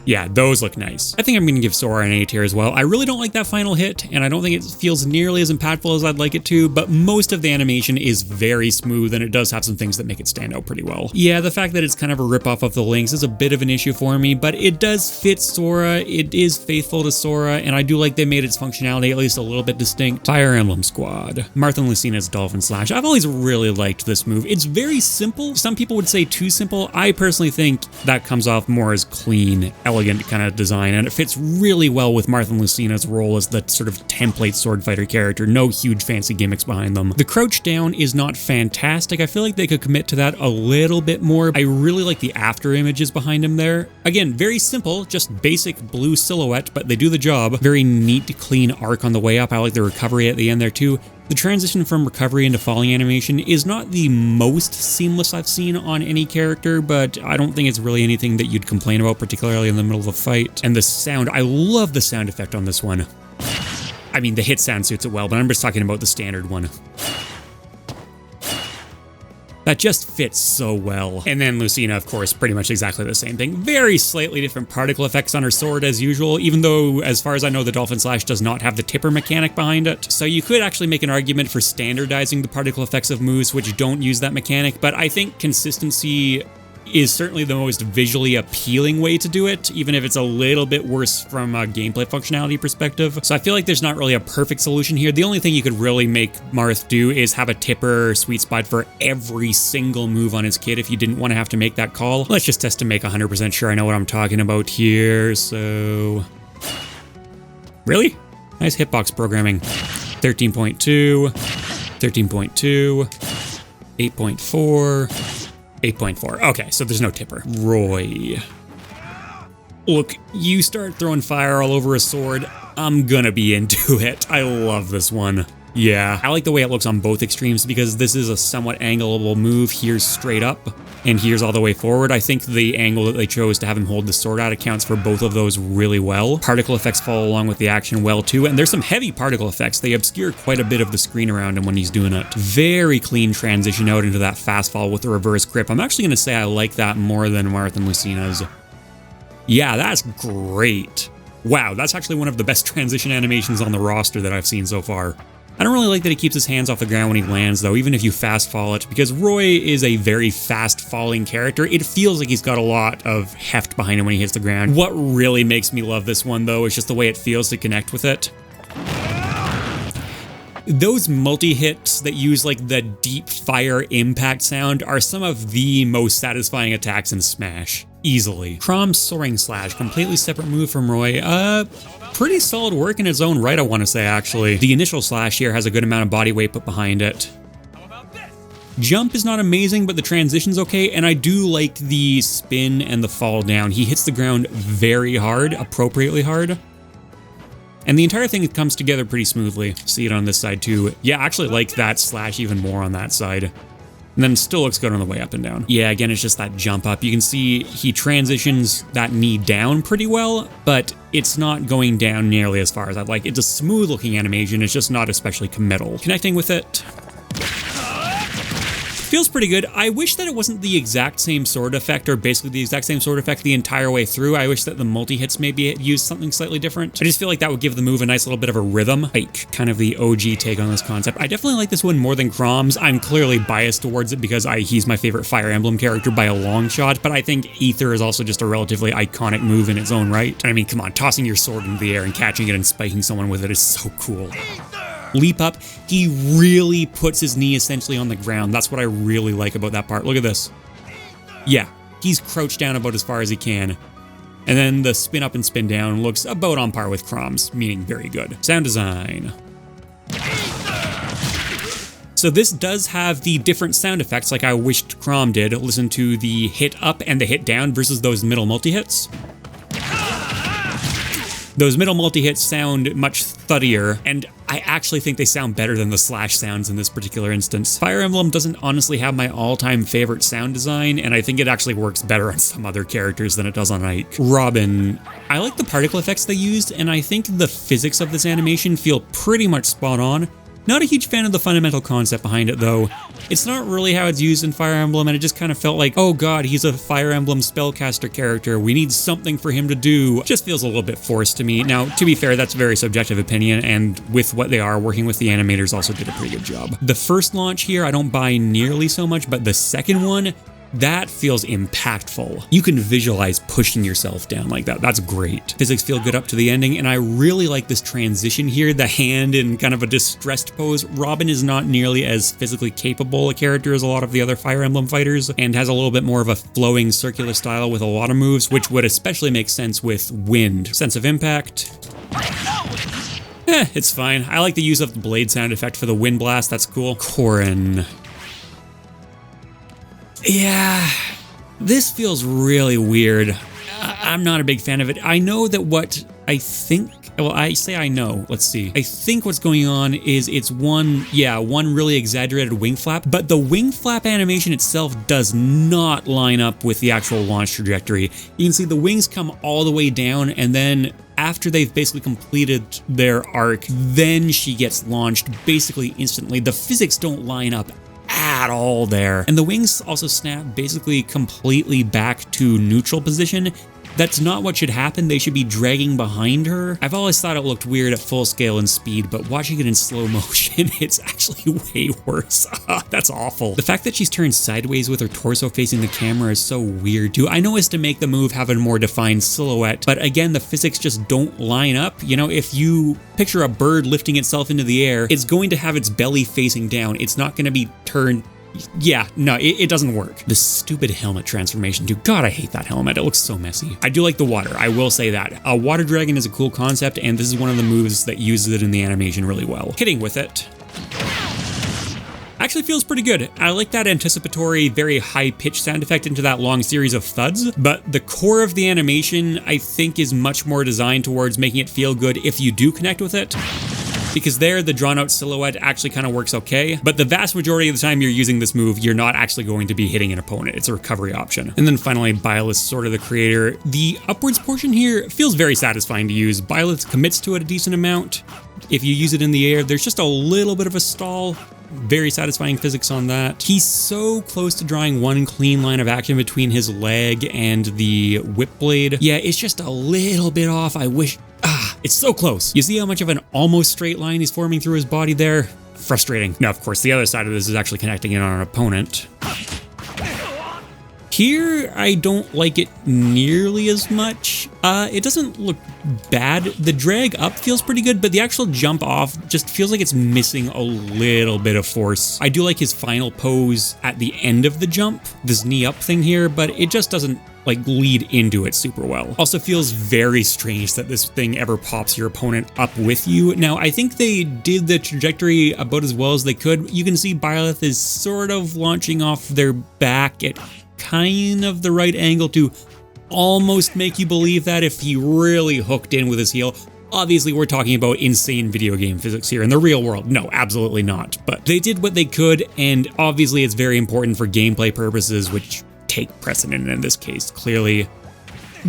Yeah, those look nice. I think I'm going to give Sora an A tier as well. I really don't like that final hit, and I don't think it feels nearly as impactful as I'd like it to, but most of the animation is very smooth, and it does have some things that make it stand out pretty well. Yeah, the fact that it's kind of a ripoff of the Lynx is a bit of an issue for me, but it does fit Sora, it is faithful to Sora, and I do like they made its functionality at least a little bit distinct. Fire Emblem Squad. Martha and Lucina's Dolphin Slash. I've always really liked this move. It's very simple. Some people would say too simple. I personally think that comes off more as clean, elegant kind of design, and it fits really well with Martha and Lucina's role as the sort of template sword fighter character. No huge fancy gimmicks behind them. The crouch down is not fantastic. I feel like they could commit to that a little bit more. I really like the after images behind him there. Again, very simple, just basic blue silhouette, but they do the job. Very neat, clean arc on the way up. I like the recovery at the end there too. The transition from recovery into falling animation is not the most seamless I've seen on any character, but I don't think it's really anything that you'd complain about, particularly in the middle of a fight. And the sound, I love the sound effect on this one. I mean, the hit sound suits it well, but I'm just talking about the standard one. That just fits so well. And then Lucina, of course, pretty much exactly the same thing. Very slightly different particle effects on her sword as usual, even though, as far as I know, the Dolphin Slash does not have the tipper mechanic behind it. So you could actually make an argument for standardizing the particle effects of moves which don't use that mechanic, but I think consistency is certainly the most visually appealing way to do it, even if it's a little bit worse from a gameplay functionality perspective. So I feel like there's not really a perfect solution here. The only thing you could really make Marth do is have a tipper sweet spot for every single move on his kit if you didn't want to have to make that call. Let's just test to make 100% sure I know what I'm talking about here, so... Really? Nice hitbox programming. 13.2, 13.2, 8.4... 8.4. Okay, so there's no tipper. Roy. Look, you start throwing fire all over a sword, I'm gonna be into it. I love this one. Yeah, I like the way it looks on both extremes because this is a somewhat angleable move. Here's straight up and here's all the way forward. I think the angle that they chose to have him hold the sword out accounts for both of those really well. Particle effects follow along with the action well too, and there's some heavy particle effects. They obscure quite a bit of the screen around him when he's doing it. Very clean transition out into that fast fall with the reverse grip. I'm actually gonna say I like that more than Martha and Lucina's. Yeah, that's great. Wow, that's actually one of the best transition animations on the roster that I've seen so far. I don't really like that he keeps his hands off the ground when he lands though, even if you fast fall it, because Roy is a very fast falling character. It feels like he's got a lot of heft behind him when he hits the ground. What really makes me love this one though is just the way it feels to connect with it. Those multi-hits that use like the deep fire impact sound are some of the most satisfying attacks in Smash. Easily. Crom's Soaring Slash, completely separate move from Roy. Pretty solid work in its own right, I want to say, actually. The initial slash here has a good amount of body weight put behind it. Jump is not amazing, but the transition's okay, and I do like the spin and the fall down. He hits the ground very hard, appropriately hard. And the entire thing comes together pretty smoothly. See it on this side too. Yeah, I actually like that slash even more on that side. And then still looks good on the way up and down. Yeah, again, it's just that jump up. You can see he transitions that knee down pretty well, but it's not going down nearly as far as I'd like. It's a smooth looking animation, it's just not especially committal. Connecting with it. Feels pretty good. I wish that it wasn't the exact same sword effect, or basically the exact same sword effect the entire way through. I wish that the multi-hits maybe used something slightly different. I just feel like that would give the move a nice little bit of a rhythm. Like, kind of the OG take on this concept. I definitely like this one more than Crom's. I'm clearly biased towards it because he's my favorite Fire Emblem character by a long shot, but I think Ether is also just a relatively iconic move in its own right. I mean, come on, tossing your sword into the air and catching it and spiking someone with it is so cool. Leap up, he really puts his knee essentially on the ground. That's what I really like about that part. Look at this. Yeah, he's crouched down about as far as he can. And then the spin up and spin down looks about on par with Crom's, meaning very good. Sound design. So this does have the different sound effects like I wished Crom did. Listen to the hit up and the hit down versus those middle multi-hits. Those middle multi-hits sound much thuddier, and I actually think they sound better than the slash sounds in this particular instance. Fire Emblem doesn't honestly have my all-time favorite sound design, and I think it actually works better on some other characters than it does on Ike. Robin, I like the particle effects they used, and I think the physics of this animation feel pretty much spot on. Not a huge fan of the fundamental concept behind it though. It's not really how it's used in Fire Emblem, and it just kind of felt like, oh god, he's a Fire Emblem spellcaster character, we need something for him to do. Just feels a little bit forced to me. Now, to be fair, that's a very subjective opinion, and with what they are, working with the animators also did a pretty good job. The first launch here, I don't buy nearly so much, but the second one, that feels impactful. You can visualize pushing yourself down like that. That's great. Physics feel good up to the ending, and I really like this transition here, the hand in kind of a distressed pose. Robin is not nearly as physically capable a character as a lot of the other Fire Emblem fighters, and has a little bit more of a flowing circular style with a lot of moves, which would especially make sense with wind. Sense of impact. It's fine. I like the use of the blade sound effect for the wind blast. That's cool. Corrin. Yeah, this feels really weird. I'm not a big fan of it. I know that what I think, well, I say I know, let's see. I think what's going on is it's one really exaggerated wing flap, but the wing flap animation itself does not line up with the actual launch trajectory. You can see the wings come all the way down, and then after they've basically completed their arc, then she gets launched basically instantly. The physics don't line up at all there. And the wings also snap basically completely back to neutral position. That's not what should happen. They should be dragging behind her. I've always thought it looked weird at full scale and speed, but watching it in slow motion, it's actually way worse. That's awful. The fact that she's turned sideways with her torso facing the camera is so weird too. I know it's to make the move have a more defined silhouette, but again, the physics just don't line up. You know, if you picture a bird lifting itself into the air, it's going to have its belly facing down. It's not going to be turned. Yeah, no, it doesn't work. The stupid helmet transformation, dude. God, I hate that helmet. It looks so messy. I do like the water. I will say that. A water dragon is a cool concept, and this is one of the moves that uses it in the animation really well. Hitting with it actually feels pretty good. I like that anticipatory, very high-pitched sound effect into that long series of thuds, but the core of the animation, I think, is much more designed towards making it feel good if you do connect with it. Because there, the drawn-out silhouette actually kind of works okay, but the vast majority of the time you're using this move, you're not actually going to be hitting an opponent. It's a recovery option. And then finally, Byleth, sort of the creator. The upwards portion here feels very satisfying to use. Byleth commits to it a decent amount. If you use it in the air, there's just a little bit of a stall. Very satisfying physics on that. He's so close to drawing one clean line of action between his leg and the whip blade. Yeah, it's just a little bit off. I wish... it's so close. You see how much of an almost straight line he's forming through his body there? Frustrating. Now, of course, the other side of this is actually connecting in on an opponent. Here, I don't like it nearly as much. It doesn't look bad. The drag up feels pretty good, but the actual jump off just feels like it's missing a little bit of force. I do like his final pose at the end of the jump, this knee up thing here, but it just doesn't like lead into it super well. Also feels very strange that this thing ever pops your opponent up with you. Now, I think they did the trajectory about as well as they could. You can see Byleth is sort of launching off their back at kind of the right angle to almost make you believe that if he really hooked in with his heel. Obviously, we're talking about insane video game physics here. In the real world, no, absolutely not. But they did what they could, and obviously it's very important for gameplay purposes, which take precedent in this case, clearly.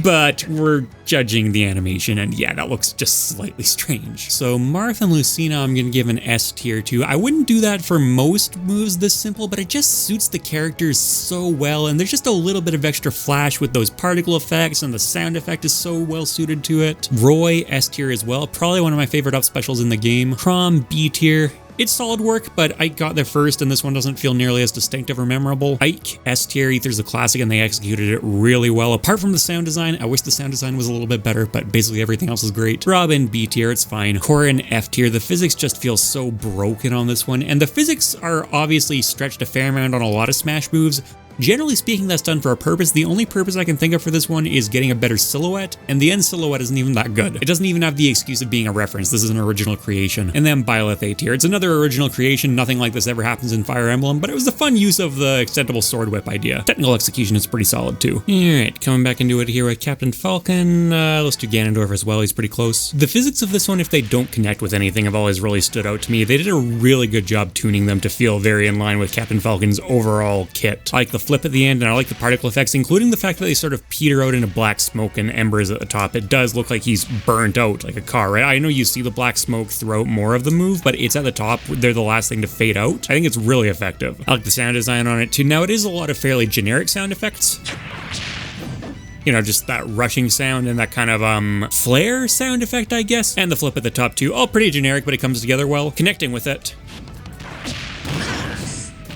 But we're judging the animation, and yeah, that looks just slightly strange. So Marth and Lucina, I'm gonna give an S tier to. I wouldn't do that for most moves this simple, but it just suits the characters so well, and there's just a little bit of extra flash with those particle effects, and the sound effect is so well suited to it. Roy, S tier as well, probably one of my favorite up specials in the game. Chrom, B tier. It's solid work, but Ike got there first, and this one doesn't feel nearly as distinctive or memorable. Ike, S tier, Ether's the classic, and they executed it really well. Apart from the sound design, I wish the sound design was a little bit better, but basically everything else is great. Robin, B tier, it's fine. Corrin, F tier. The physics just feel so broken on this one, and the physics are obviously stretched a fair amount on a lot of Smash moves, Generally speaking, that's done for a purpose. The only purpose I can think of for this one is getting a better silhouette, and the end silhouette isn't even that good. It doesn't even have the excuse of being a reference. This is an original creation. And then Byleth A tier. It's another original creation. Nothing like this ever happens in Fire Emblem, but it was a fun use of the extendable sword whip idea. Technical execution is pretty solid too. Alright, coming back into it here with Captain Falcon. Let's do Ganondorf as well. He's pretty close. The physics of this one, if they don't connect with anything, have always really stood out to me. They did a really good job tuning them to feel very in line with Captain Falcon's overall kit. I like the flip at the end, and I like the particle effects, including the fact that they sort of peter out into black smoke and embers at the top. It does look like he's burnt out like a car, right? I know you see the black smoke throughout more of the move, but it's at the top. They're the last thing to fade out. I think it's really effective. I like the sound design on it too. Now, it is a lot of fairly generic sound effects. You know, just that rushing sound and that kind of flare sound effect, I guess. And the flip at the top too. All pretty generic, but it comes together well. Connecting with it.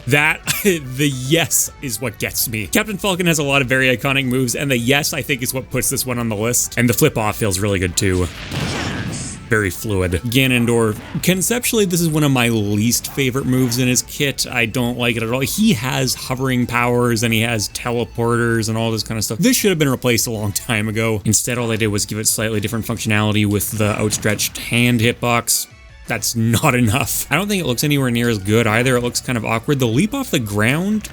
That, the yes is what gets me. Captain Falcon has a lot of very iconic moves, and the yes, I think, is what puts this one on the list. And the flip off feels really good too. Very fluid. Ganondorf, conceptually, this is one of my least favorite moves in his kit. I don't like it at all. He has hovering powers and he has teleporters and all this kind of stuff. This should have been replaced a long time ago. Instead, all they did was give it slightly different functionality with the outstretched hand hitbox. That's not enough. I don't think it looks anywhere near as good either. It looks kind of awkward. The leap off the ground,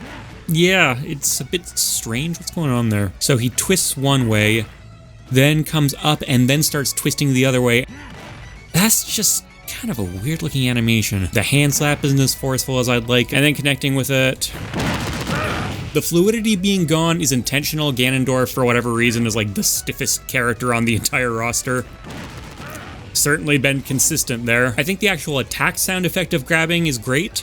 yeah, it's a bit strange. What's going on there? So he twists one way, then comes up and then starts twisting the other way. That's just kind of a weird looking animation. The hand slap isn't as forceful as I'd like, and then connecting with it. The fluidity being gone is intentional. Ganondorf, for whatever reason, is like the stiffest character on the entire roster. Certainly been consistent there. I think the actual attack sound effect of grabbing is great.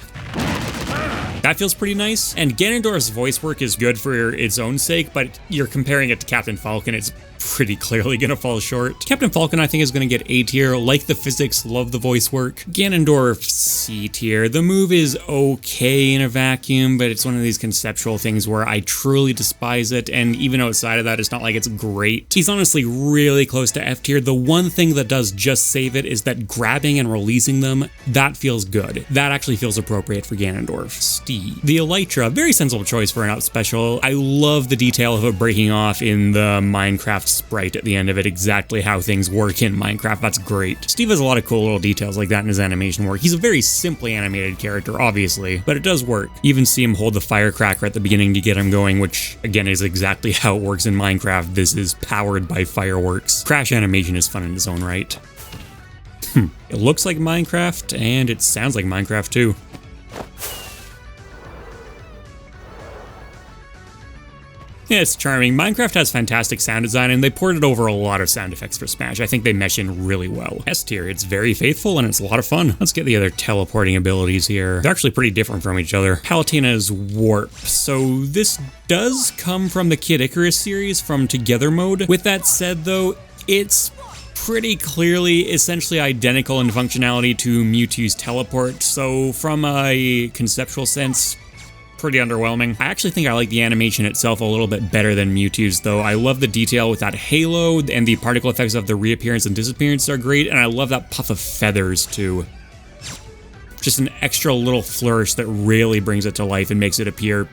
That feels pretty nice. And Ganondorf's voice work is good for its own sake, but you're comparing it to Captain Falcon, it's pretty clearly gonna fall short. Captain Falcon, I think, is gonna get A tier. Like the physics, love the voice work. Ganondorf, C tier. The move is okay in a vacuum, but it's one of these conceptual things where I truly despise it, and even outside of that, it's not like it's great. He's honestly really close to F tier. The one thing that does just save it is that grabbing and releasing them, that feels good. That actually feels appropriate for Ganondorf. Steve. The Elytra, very sensible choice for an out special. I love the detail of it breaking off in the Minecraft sprite at the end of it, exactly how things work in Minecraft. That's great. Steve has a lot of cool little details like that in his animation work. He's a very simply animated character, obviously, but it does work. You even see him hold the firecracker at the beginning to get him going, which again is exactly how it works in Minecraft. This is powered by fireworks. Crash animation is fun in its own right. It looks like Minecraft, and it sounds like Minecraft too. Yeah, it's charming. Minecraft has fantastic sound design, and they ported over a lot of sound effects for Smash. I think they mesh in really well. S tier, it's very faithful, and it's a lot of fun. Let's get the other teleporting abilities here. They're actually pretty different from each other. Palutena's Warp. So this does come from the Kid Icarus series from Together mode. With that said, though, it's pretty clearly essentially identical in functionality to Mewtwo's teleport, so from a conceptual sense, pretty underwhelming. I actually think I like the animation itself a little bit better than Mewtwo's, though. I love the detail with that halo, and the particle effects of the reappearance and disappearance are great, and I love that puff of feathers too. Just an extra little flourish that really brings it to life and makes it appear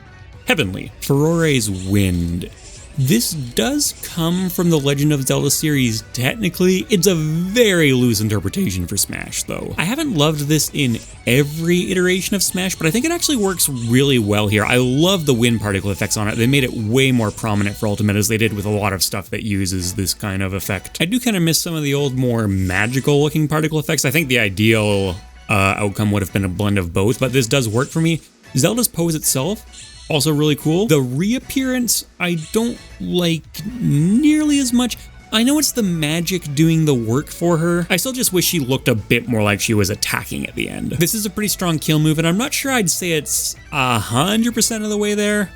heavenly. Furore's Wind. This does come from the Legend of Zelda series. Technically, it's a very loose interpretation for Smash, though. I haven't loved this in every iteration of Smash, but I think it actually works really well here. I love the wind particle effects on it. They made it way more prominent for Ultimate, as they did with a lot of stuff that uses this kind of effect. I do kind of miss some of the old, more magical-looking particle effects. I think the ideal outcome would have been a blend of both, but this does work for me. Zelda's pose itself, also really cool. The reappearance, I don't like nearly as much. I know it's the magic doing the work for her. I still just wish she looked a bit more like she was attacking at the end. This is a pretty strong kill move, and I'm not sure I'd say it's 100% of the way there.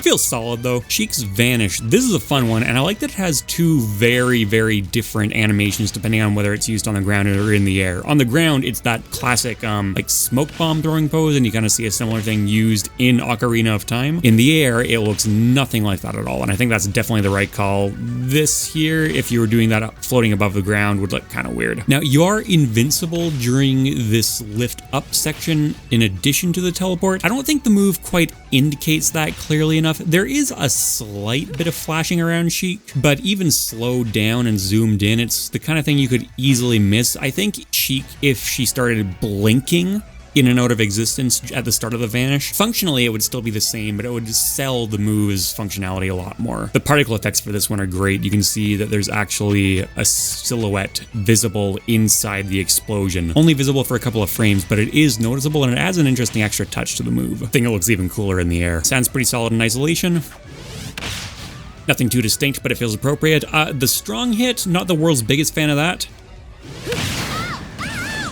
Feels solid though. Sheik's Vanish. This is a fun one, and I like that it has two very, very different animations depending on whether it's used on the ground or in the air. On the ground, it's that classic like smoke bomb throwing pose, and you kind of see a similar thing used in Ocarina of Time. In the air, it looks nothing like that at all, and I think that's definitely the right call. This here, if you were doing that floating above the ground, would look kind of weird. Now, you are invincible during this lift up section in addition to the teleport. I don't think the move quite indicates that clearly enough. There is a slight bit of flashing around Sheik, but even slowed down and zoomed in, it's the kind of thing you could easily miss. I think Sheik, if she started blinking in and out of existence at the start of the Vanish, functionally it would still be the same, but it would sell the move's functionality a lot more. The particle effects for this one are great. You can see that there's actually a silhouette visible inside the explosion. Only visible for a couple of frames, but it is noticeable and it adds an interesting extra touch to the move. I think it looks even cooler in the air. Sounds pretty solid in isolation. Nothing too distinct, but it feels appropriate. The strong hit, not the world's biggest fan of that.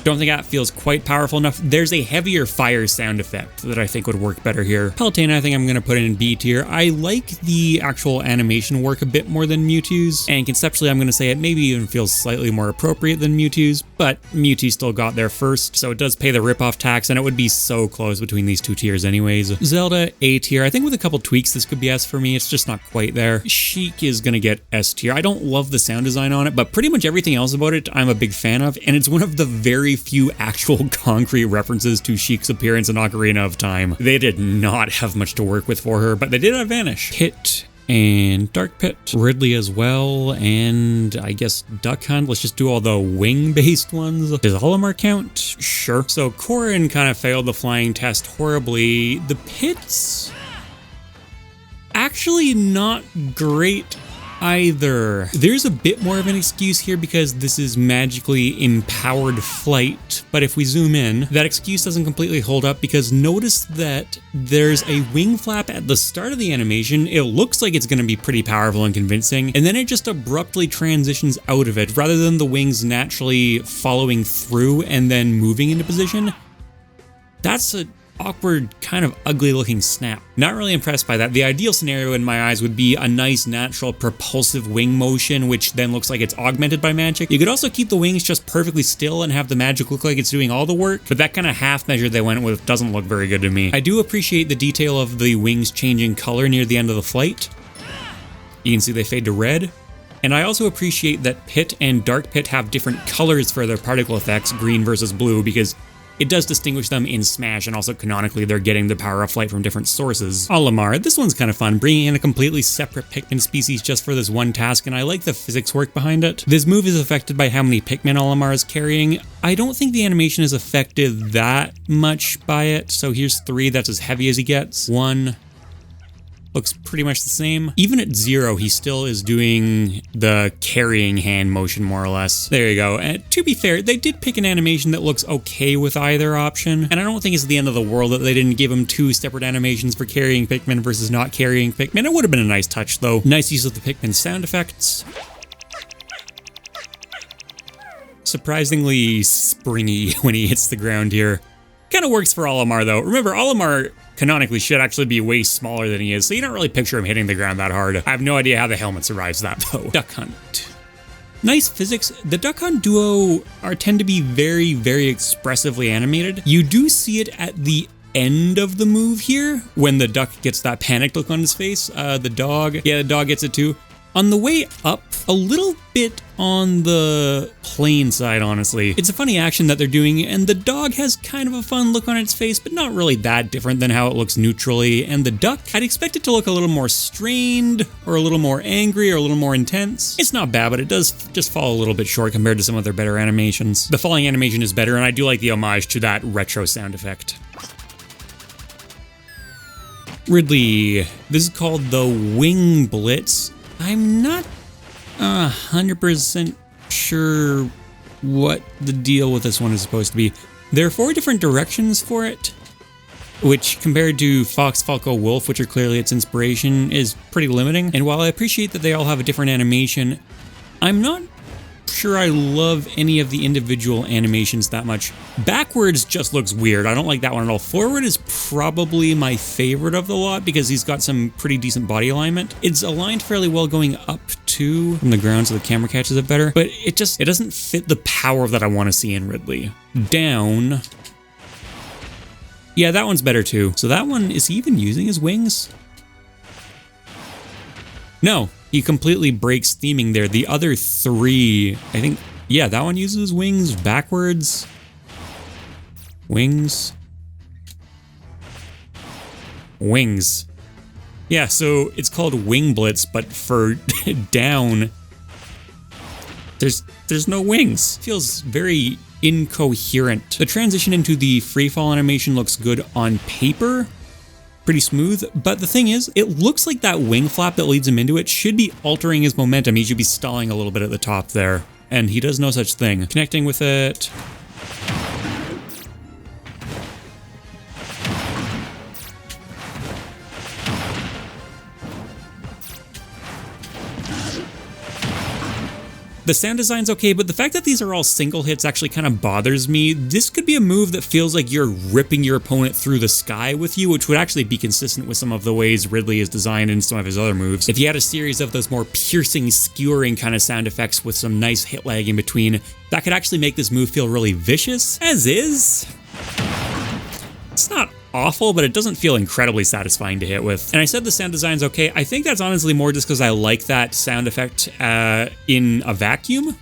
Don't think that feels quite powerful enough. There's a heavier fire sound effect that I think would work better here. Palutena, I think I'm going to put in B tier. I like the actual animation work a bit more than Mewtwo's, and conceptually I'm going to say it maybe even feels slightly more appropriate than Mewtwo's, but Mewtwo still got there first, so it does pay the ripoff tax, and it would be so close between these two tiers anyways. Zelda, A tier. I think with a couple tweaks this could be S for me. It's just not quite there. Sheik is going to get S tier. I don't love the sound design on it, but pretty much everything else about it I'm a big fan of, and it's one of the very few actual concrete references to Sheik's appearance in Ocarina of Time. They did not have much to work with for her, but they did have Vanish. Pit and Dark Pit. Ridley as well, and I guess Duck Hunt. Let's just do all the wing-based ones. Does Olimar count? Sure. So Corrin kind of failed the flying test horribly. The Pits, actually not great either. There's a bit more of an excuse here because this is magically empowered flight, but if we zoom in, that excuse doesn't completely hold up because notice that there's a wing flap at the start of the animation. It looks like it's going to be pretty powerful and convincing, and then it just abruptly transitions out of it rather than the wings naturally following through and then moving into position. That's a awkward, kind of ugly looking snap. Not really impressed by that. The ideal scenario in my eyes would be a nice natural propulsive wing motion, which then looks like it's augmented by magic. You could also keep the wings just perfectly still and have the magic look like it's doing all the work, but that kind of half measure they went with doesn't look very good to me. I do appreciate the detail of the wings changing color near the end of the flight. You can see they fade to red. And I also appreciate that Pit and Dark Pit have different colors for their particle effects, green versus blue, because it does distinguish them in Smash, and also canonically they're getting the power of flight from different sources. Olimar, this one's kind of fun, bringing in a completely separate Pikmin species just for this one task, and I like the physics work behind it. This move is affected by how many Pikmin Olimar is carrying. I don't think the animation is affected that much by it, so here's 3, that's as heavy as he gets. 1, looks pretty much the same. Even at 0, he still is doing the carrying hand motion more or less. There you go. And to be fair, they did pick an animation that looks okay with either option, and I don't think it's the end of the world that they didn't give him 2 separate animations for carrying Pikmin versus not carrying Pikmin. It would have been a nice touch though. Nice use of the Pikmin sound effects. Surprisingly springy when he hits the ground here. Kind of works for Olimar though. Remember, Olimar canonically should actually be way smaller than he is, so you don't really picture him hitting the ground that hard. I have no idea how the helmet survives that though. Duck Hunt. Nice physics. The Duck Hunt duo tend to be very, very expressively animated. You do see it at the end of the move here, when the duck gets that panicked look on his face. The dog gets it too. On the way up, a little bit on the plain side, honestly. It's a funny action that they're doing, and the dog has kind of a fun look on its face, but not really that different than how it looks neutrally. And the duck, I'd expect it to look a little more strained, or a little more angry, or a little more intense. It's not bad, but it does just fall a little bit short compared to some of their better animations. The falling animation is better, and I do like the homage to that retro sound effect. Ridley. This is called the Wing Blitz. I'm not 100% sure what the deal with this one is supposed to be. There are 4 different directions for it, which compared to Fox, Falco, Wolf, which are clearly its inspiration, is pretty limiting. And while I appreciate that they all have a different animation, I'm not sure I love any of the individual animations that much. Backwards just looks weird. I don't like that one at all. Forward is probably my favorite of the lot because he's got some pretty decent body alignment. It's aligned fairly well going up too from the ground so the camera catches it better, but it doesn't fit the power that I want to see in Ridley. Down. Yeah, that one's better too. So that one, is he even using his wings? No, he completely breaks theming there. The other three, I think, yeah, that one uses wings backwards. Wings. Wings. Yeah, so it's called Wing Blitz, but for down, there's no wings. Feels very incoherent. The transition into the freefall animation looks good on paper. Pretty smooth, but the thing is, it looks like that wing flap that leads him into it should be altering his momentum. He should be stalling a little bit at the top there, and he does no such thing. Connecting with it. The sound design's okay, but the fact that these are all single hits actually kind of bothers me. This could be a move that feels like you're ripping your opponent through the sky with you, which would actually be consistent with some of the ways Ridley is designed in some of his other moves. If you had a series of those more piercing, skewering kind of sound effects with some nice hit lag in between, that could actually make this move feel really vicious. As is, it's not awful, but it doesn't feel incredibly satisfying to hit with. And I said the sound design's okay. I think that's honestly more just because I like that sound effect in a vacuum.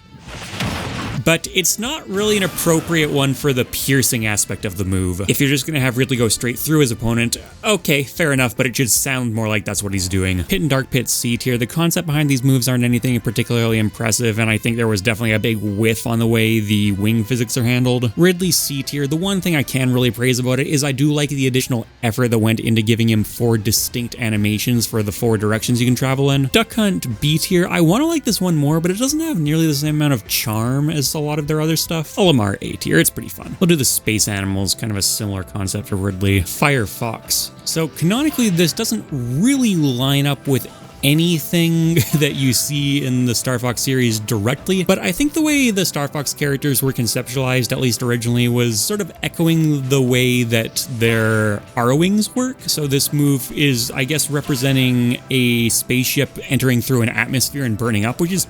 But it's not really an appropriate one for the piercing aspect of the move. If you're just going to have Ridley go straight through his opponent, okay, fair enough, but it should sound more like that's what he's doing. Pit and Dark Pit C tier. The concept behind these moves aren't anything particularly impressive, and I think there was definitely a big whiff on the way the wing physics are handled. Ridley C tier. The one thing I can really praise about it is I do like the additional effort that went into giving him 4 distinct animations for the 4 directions you can travel in. Duck Hunt B tier. I want to like this one more, but it doesn't have nearly the same amount of charm as a lot of their other stuff. Olimar A tier, it's pretty fun. We'll do the space animals, kind of a similar concept for Ridley. Fire Fox. So canonically, this doesn't really line up with anything that you see in the Star Fox series directly, but I think the way the Star Fox characters were conceptualized, at least originally, was sort of echoing the way that their Arrowings work. So this move is, I guess, representing a spaceship entering through an atmosphere and burning up, which is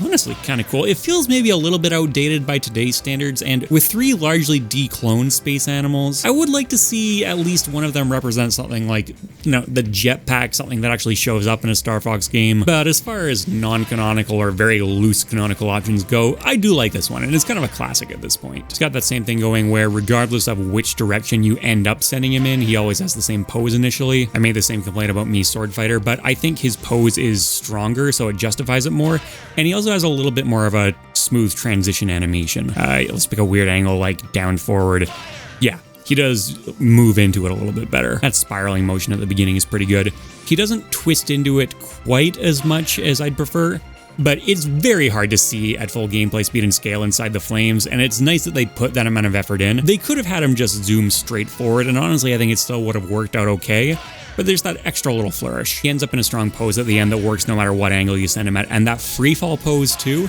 honestly kind of cool. It feels maybe a little bit outdated by today's standards, and with 3 largely decloned space animals, I would like to see at least one of them represent something like, you know, the jetpack, something that actually shows up in a Star Fox game. But as far as non-canonical or very loose canonical options go, I do like this one, and it's kind of a classic at this point. It's got that same thing going where regardless of which direction you end up sending him in, he always has the same pose initially. I made the same complaint about Mii Sword Fighter, but I think his pose is stronger, so it justifies it more, and he also has a little bit more of a smooth transition animation. Let's pick a weird angle like down forward. Yeah, he does move into it a little bit better. That spiraling motion at the beginning is pretty good. He doesn't twist into it quite as much as I'd prefer, but it's very hard to see at full gameplay speed and scale inside the flames, and it's nice that they put that amount of effort in. They could have had him just zoom straight forward, and honestly I think it still would have worked out okay. But there's that extra little flourish. He ends up in a strong pose at the end that works no matter what angle you send him at, and that freefall pose too,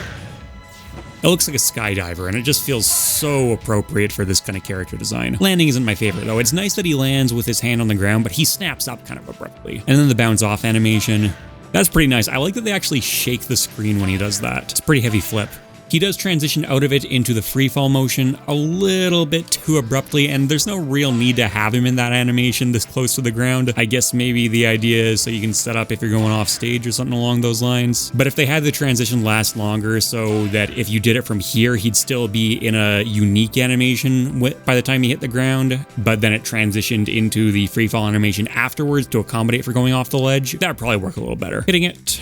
it looks like a skydiver, and it just feels so appropriate for this kind of character design. Landing isn't my favorite though. It's nice that he lands with his hand on the ground, but he snaps up kind of abruptly. And then the bounce off animation, that's pretty nice. I like that they actually shake the screen when he does that. It's a pretty heavy flip. He does transition out of it into the freefall motion a little bit too abruptly, and there's no real need to have him in that animation this close to the ground. I guess maybe the idea is so you can set up if you're going off stage or something along those lines. But if they had the transition last longer so that if you did it from here, he'd still be in a unique animation by the time he hit the ground, but then it transitioned into the freefall animation afterwards to accommodate for going off the ledge, that would probably work a little better. Hitting it.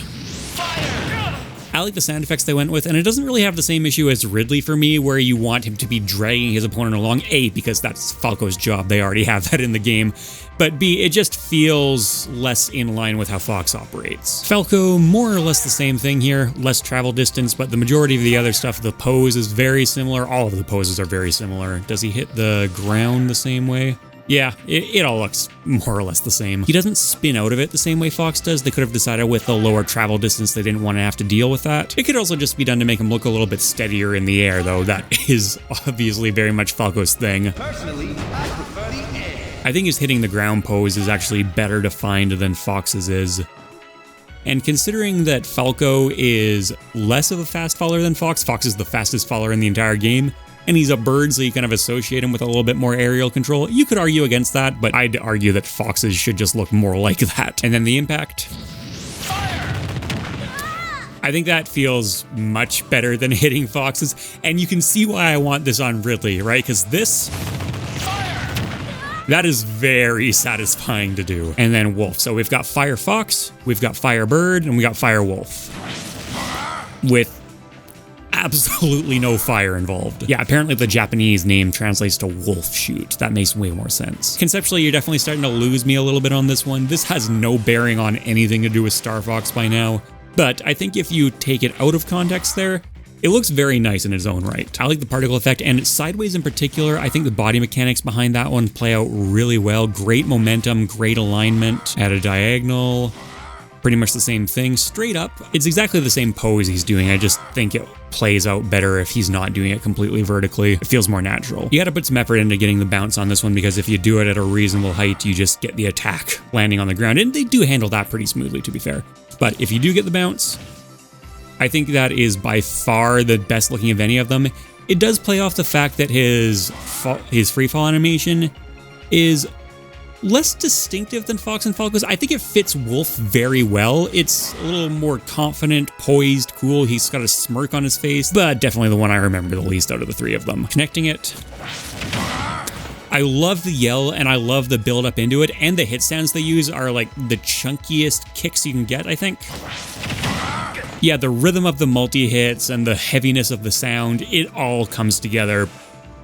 I like the sound effects they went with, and it doesn't really have the same issue as Ridley for me, where you want him to be dragging his opponent along, A, because that's Falco's job, they already have that in the game, but B, it just feels less in line with how Fox operates. Falco, more or less the same thing here, less travel distance, but the majority of the other stuff, the pose is very similar, all of the poses are very similar. Does he hit the ground the same way? Yeah, it all looks more or less the same. He doesn't spin out of it the same way Fox does. They could have decided with the lower travel distance they didn't want to have to deal with that. It could also just be done to make him look a little bit steadier in the air, though. That is obviously very much Falco's thing. Personally, I prefer the air. I think his hitting the ground pose is actually better defined than Fox's is. And considering that Falco is less of a fast faller than Fox, Fox is the fastest faller in the entire game, and he's a bird, so you kind of associate him with a little bit more aerial control. You could argue against that, but I'd argue that Fox's should just look more like that. And then the impact. I think that feels much better than hitting Fox's, and you can see why I want this on Ridley, right? Because this... that is very satisfying to do. And then Wolf. So we've got Fire Fox, we've got Fire Bird, and we got Fire Wolf. With absolutely no fire involved. Yeah, apparently the Japanese name translates to wolf shoot. That makes way more sense. Conceptually, you're definitely starting to lose me a little bit on this one. This has no bearing on anything to do with Star Fox by now. But I think if you take it out of context there, it looks very nice in its own right. I like the particle effect, and Sideways in particular. I think the body mechanics behind that one play out really well. Great momentum, great alignment at a diagonal. Pretty much the same thing. Straight up, it's exactly the same pose he's doing. I just think it plays out better if he's not doing it completely vertically. It feels more natural. You gotta put some effort into getting the bounce on this one, because if you do it at a reasonable height, you just get the attack landing on the ground. And they do handle that pretty smoothly, to be fair. But if you do get the bounce, I think that is by far the best looking of any of them. It does play off the fact that his free fall animation is less distinctive than Fox and Falco's. I think it fits Wolf very well. It's a little more confident, poised, cool. He's got a smirk on his face, but definitely the one I remember the least out of the three of them. Connecting it. I love the yell, and I love the build up into it, and the hit sounds they use are like the chunkiest kicks you can get, I think. Yeah, the rhythm of the multi-hits and the heaviness of the sound, it all comes together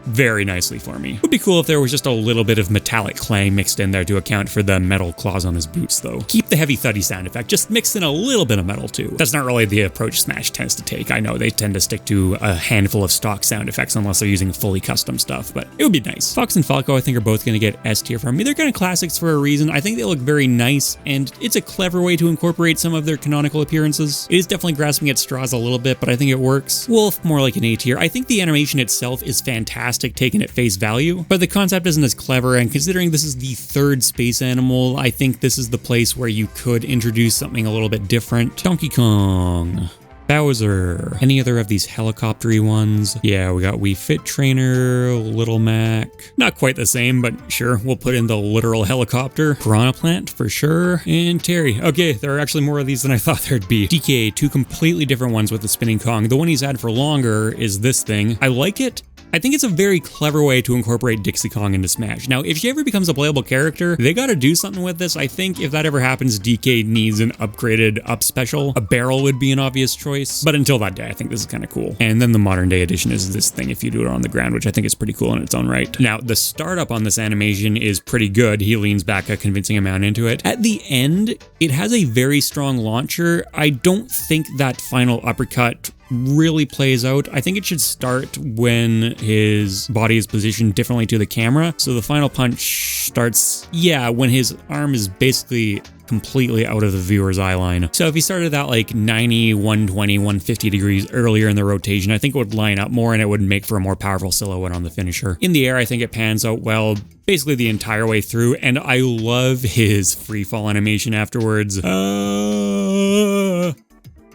very nicely for me. It would be cool if there was just a little bit of metallic clang mixed in there to account for the metal claws on his boots, though. Keep the heavy thuddy sound effect, just mix in a little bit of metal too. That's not really the approach Smash tends to take. I know they tend to stick to a handful of stock sound effects unless they're using fully custom stuff, but it would be nice. Fox and Falco I think are both going to get S tier from me. They're kind of classics for a reason. I think they look very nice, and it's a clever way to incorporate some of their canonical appearances. It is definitely grasping at straws a little bit, but I think it works. Wolf, more like an A tier. I think the animation itself is fantastic, taken at face value, but the concept isn't as clever, and considering this is the third space animal, I think this is the place where you could introduce something a little bit different. Donkey Kong, Bowser, any other of these helicopter-y ones? Yeah, we got Wii Fit Trainer, Little Mac. Not quite the same, but sure, we'll put in the literal helicopter. Piranha Plant, for sure. And Terry. Okay, there are actually more of these than I thought there'd be. DK, two completely different ones with the spinning Kong. The one he's had for longer is this thing. I like it. I think it's a very clever way to incorporate Dixie Kong into Smash. Now, if she ever becomes a playable character, they gotta do something with this. I think if that ever happens, DK needs an upgraded up special. A barrel would be an obvious choice, but until that day, I think this is kind of cool. And then the modern day edition is this thing if you do it on the ground, which I think is pretty cool in its own right. Now, the startup on this animation is pretty good. He leans back a convincing amount into it. At the end, it has a very strong launcher. I don't think that final uppercut really plays out. I think it should start when his body is positioned differently to the camera. So the final punch starts, yeah, when his arm is basically completely out of the viewer's eye line. So if he started that like 90, 120, 150 degrees earlier in the rotation, I think it would line up more and it would make for a more powerful silhouette on the finisher. In the air, I think it pans out well basically the entire way through, and I love his free fall animation afterwards.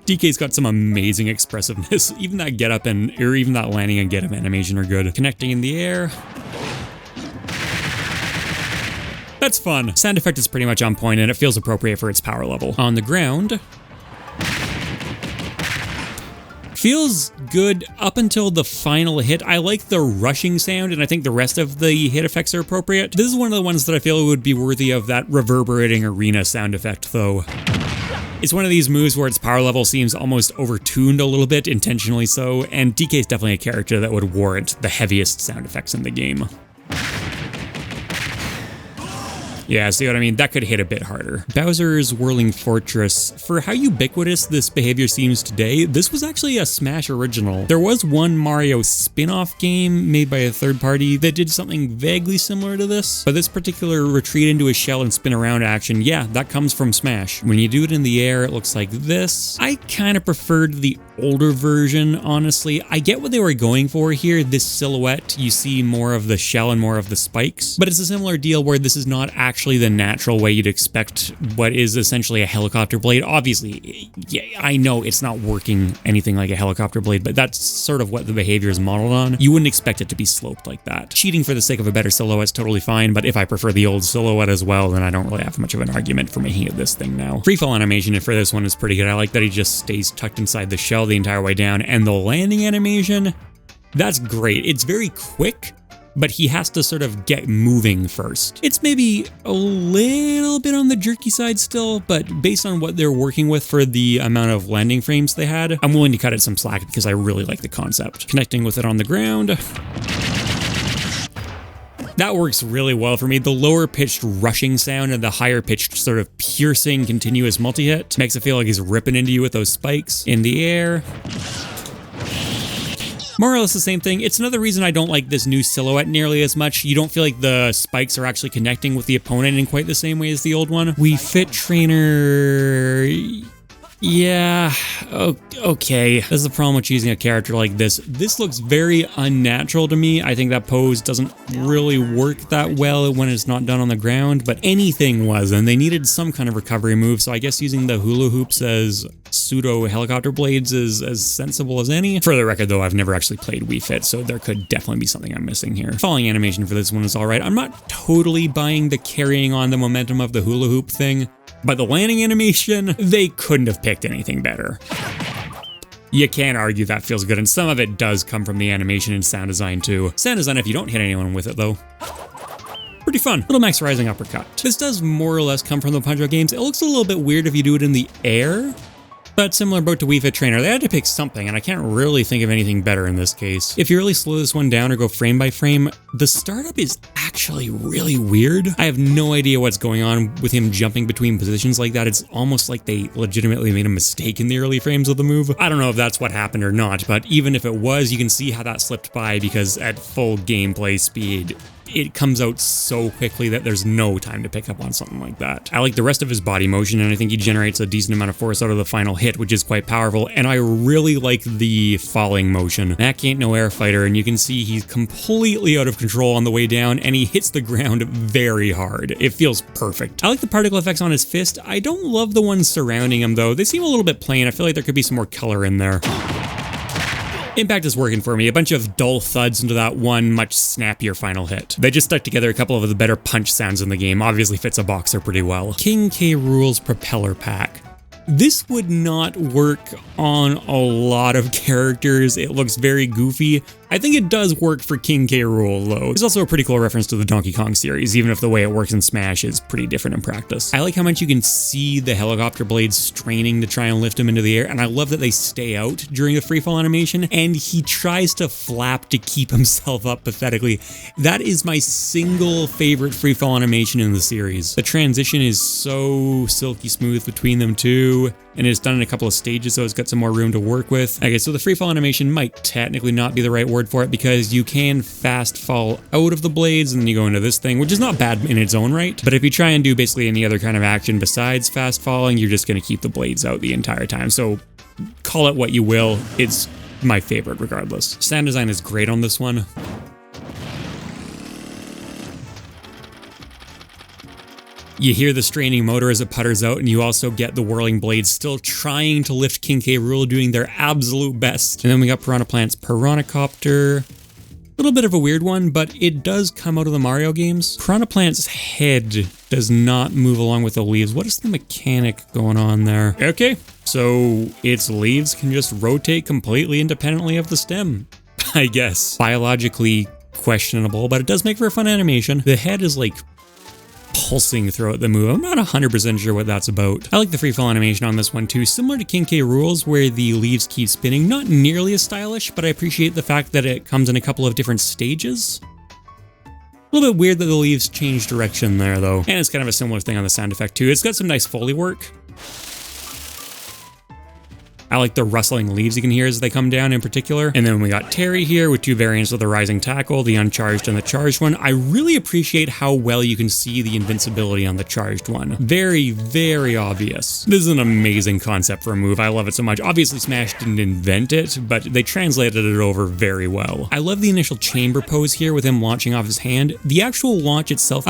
DK's got some amazing expressiveness. Even that get up or even that landing and get up animation are good. Connecting in the air. That's fun. Sound effect is pretty much on point and it feels appropriate for its power level. On the ground, feels good up until the final hit. I like the rushing sound, and I think the rest of the hit effects are appropriate. This is one of the ones that I feel would be worthy of that reverberating arena sound effect, though. It's one of these moves where its power level seems almost overtuned a little bit, intentionally so, and DK is definitely a character that would warrant the heaviest sound effects in the game. Yeah, see what I mean? That could hit a bit harder. Bowser's Whirling Fortress. For how ubiquitous this behavior seems today, this was actually a Smash original. There was one Mario spin-off game made by a third party that did something vaguely similar to this, but this particular retreat into a shell and spin around action, yeah, that comes from Smash. When you do it in the air, it looks like this. I kind of preferred the older version, honestly. I get what they were going for here. This silhouette, you see more of the shell and more of the spikes, but it's a similar deal where this is not actually the natural way you'd expect what is essentially a helicopter blade. Obviously, yeah, I know it's not working anything like a helicopter blade, but that's sort of what the behavior is modeled on. You wouldn't expect it to be sloped like that. Cheating for the sake of a better silhouette is totally fine, but if I prefer the old silhouette as well, then I don't really have much of an argument for making it this thing now. Freefall animation for this one is pretty good. I like that he just stays tucked inside the shell the entire way down, and the landing animation, that's great. It's very quick, but he has to sort of get moving first. It's maybe a little bit on the jerky side still, but based on what they're working with for the amount of landing frames they had, I'm willing to cut it some slack because I really like the concept. Connecting with it on the ground. That works really well for me. The lower pitched rushing sound and the higher pitched sort of piercing continuous multi-hit makes it feel like he's ripping into you with those spikes in the air. More or less the same thing. It's another reason I don't like this new silhouette nearly as much. You don't feel like the spikes are actually connecting with the opponent in quite the same way as the old one. Wii Fit Trainer... yeah, okay. This is the problem with choosing a character like this. This looks very unnatural to me. I think that pose doesn't really work that well when it's not done on the ground, but anything was, and they needed some kind of recovery move, so I guess using the hula hoops as pseudo helicopter blades is as sensible as any. For the record though, I've never actually played Wii Fit, so there could definitely be something I'm missing here. Falling animation for this one is alright. I'm not totally buying the carrying on the momentum of the hula hoop thing, but the landing animation, they couldn't have picked anything better. You can't argue that feels good, and some of it does come from the animation and sound design too. Sound design if you don't hit anyone with it though. Pretty fun. Little Max Rising uppercut. This does more or less come from the Pounja games. It looks a little bit weird if you do it in the air, but similar boat to Wii Fit Trainer, they had to pick something, and I can't really think of anything better in this case. If you really slow this one down or go frame by frame, the startup is actually really weird. I have no idea what's going on with him jumping between positions like that. It's almost like they legitimately made a mistake in the early frames of the move. I don't know if that's what happened or not, but even if it was, you can see how that slipped by because at full gameplay speed, it comes out so quickly that there's no time to pick up on something like that. I like the rest of his body motion, and I think he generates a decent amount of force out of the final hit, which is quite powerful, and I really like the falling motion. Mac ain't no air fighter, and you can see he's completely out of control on the way down, and he hits the ground very hard. It feels perfect. I like the particle effects on his fist. I don't love the ones surrounding him, though. They seem a little bit plain. I feel like there could be some more color in there. Impact is working for me. A bunch of dull thuds into that one much snappier final hit. They just stuck together a couple of the better punch sounds in the game. Obviously fits a boxer pretty well. King K. Rool's Propeller Pack. This would not work on a lot of characters. It looks very goofy. I think it does work for King K. Rool though. It's also a pretty cool reference to the Donkey Kong series, even if the way it works in Smash is pretty different in practice. I like how much you can see the helicopter blades straining to try and lift him into the air, and I love that they stay out during the freefall animation, and he tries to flap to keep himself up pathetically. That is my single favorite freefall animation in the series. The transition is so silky smooth between them too, and it's done in a couple of stages, so it's got some more room to work with. Okay, so the freefall animation might technically not be the right word for it, because you can fast fall out of the blades and then you go into this thing, which is not bad in its own right, but if you try and do basically any other kind of action besides fast falling, you're just going to keep the blades out the entire time. So call it what you will, it's my favorite regardless. Sound design is great on this one. You hear the straining motor as it putters out, and you also get the whirling blades still trying to lift King K. Rool, doing their absolute best. And then we got Piranha Plant's Piranhacopter. A little bit of a weird one, but it does come out of the Mario games. Piranha Plant's head does not move along with the leaves. What is the mechanic going on there? Okay, so its leaves can just rotate completely independently of the stem, I guess. Biologically questionable, but it does make for a fun animation. The head is like pulsing throughout the move. I'm not 100% sure what that's about. I like the freefall animation on this one too, similar to King K. Rool's where the leaves keep spinning. Not nearly as stylish, but I appreciate the fact that it comes in a couple of different stages. A little bit weird that the leaves change direction there though. And it's kind of a similar thing on the sound effect too. It's got some nice Foley work. I like the rustling leaves you can hear as they come down in particular. And then we got Terry here with 2 variants of the Rising Tackle, the uncharged and the charged one. I really appreciate how well you can see the invincibility on the charged one. Very, very obvious. This is an amazing concept for a move. I love it so much. Obviously Smash didn't invent it, but they translated it over very well. I love the initial chamber pose here with him launching off his hand. The actual launch itself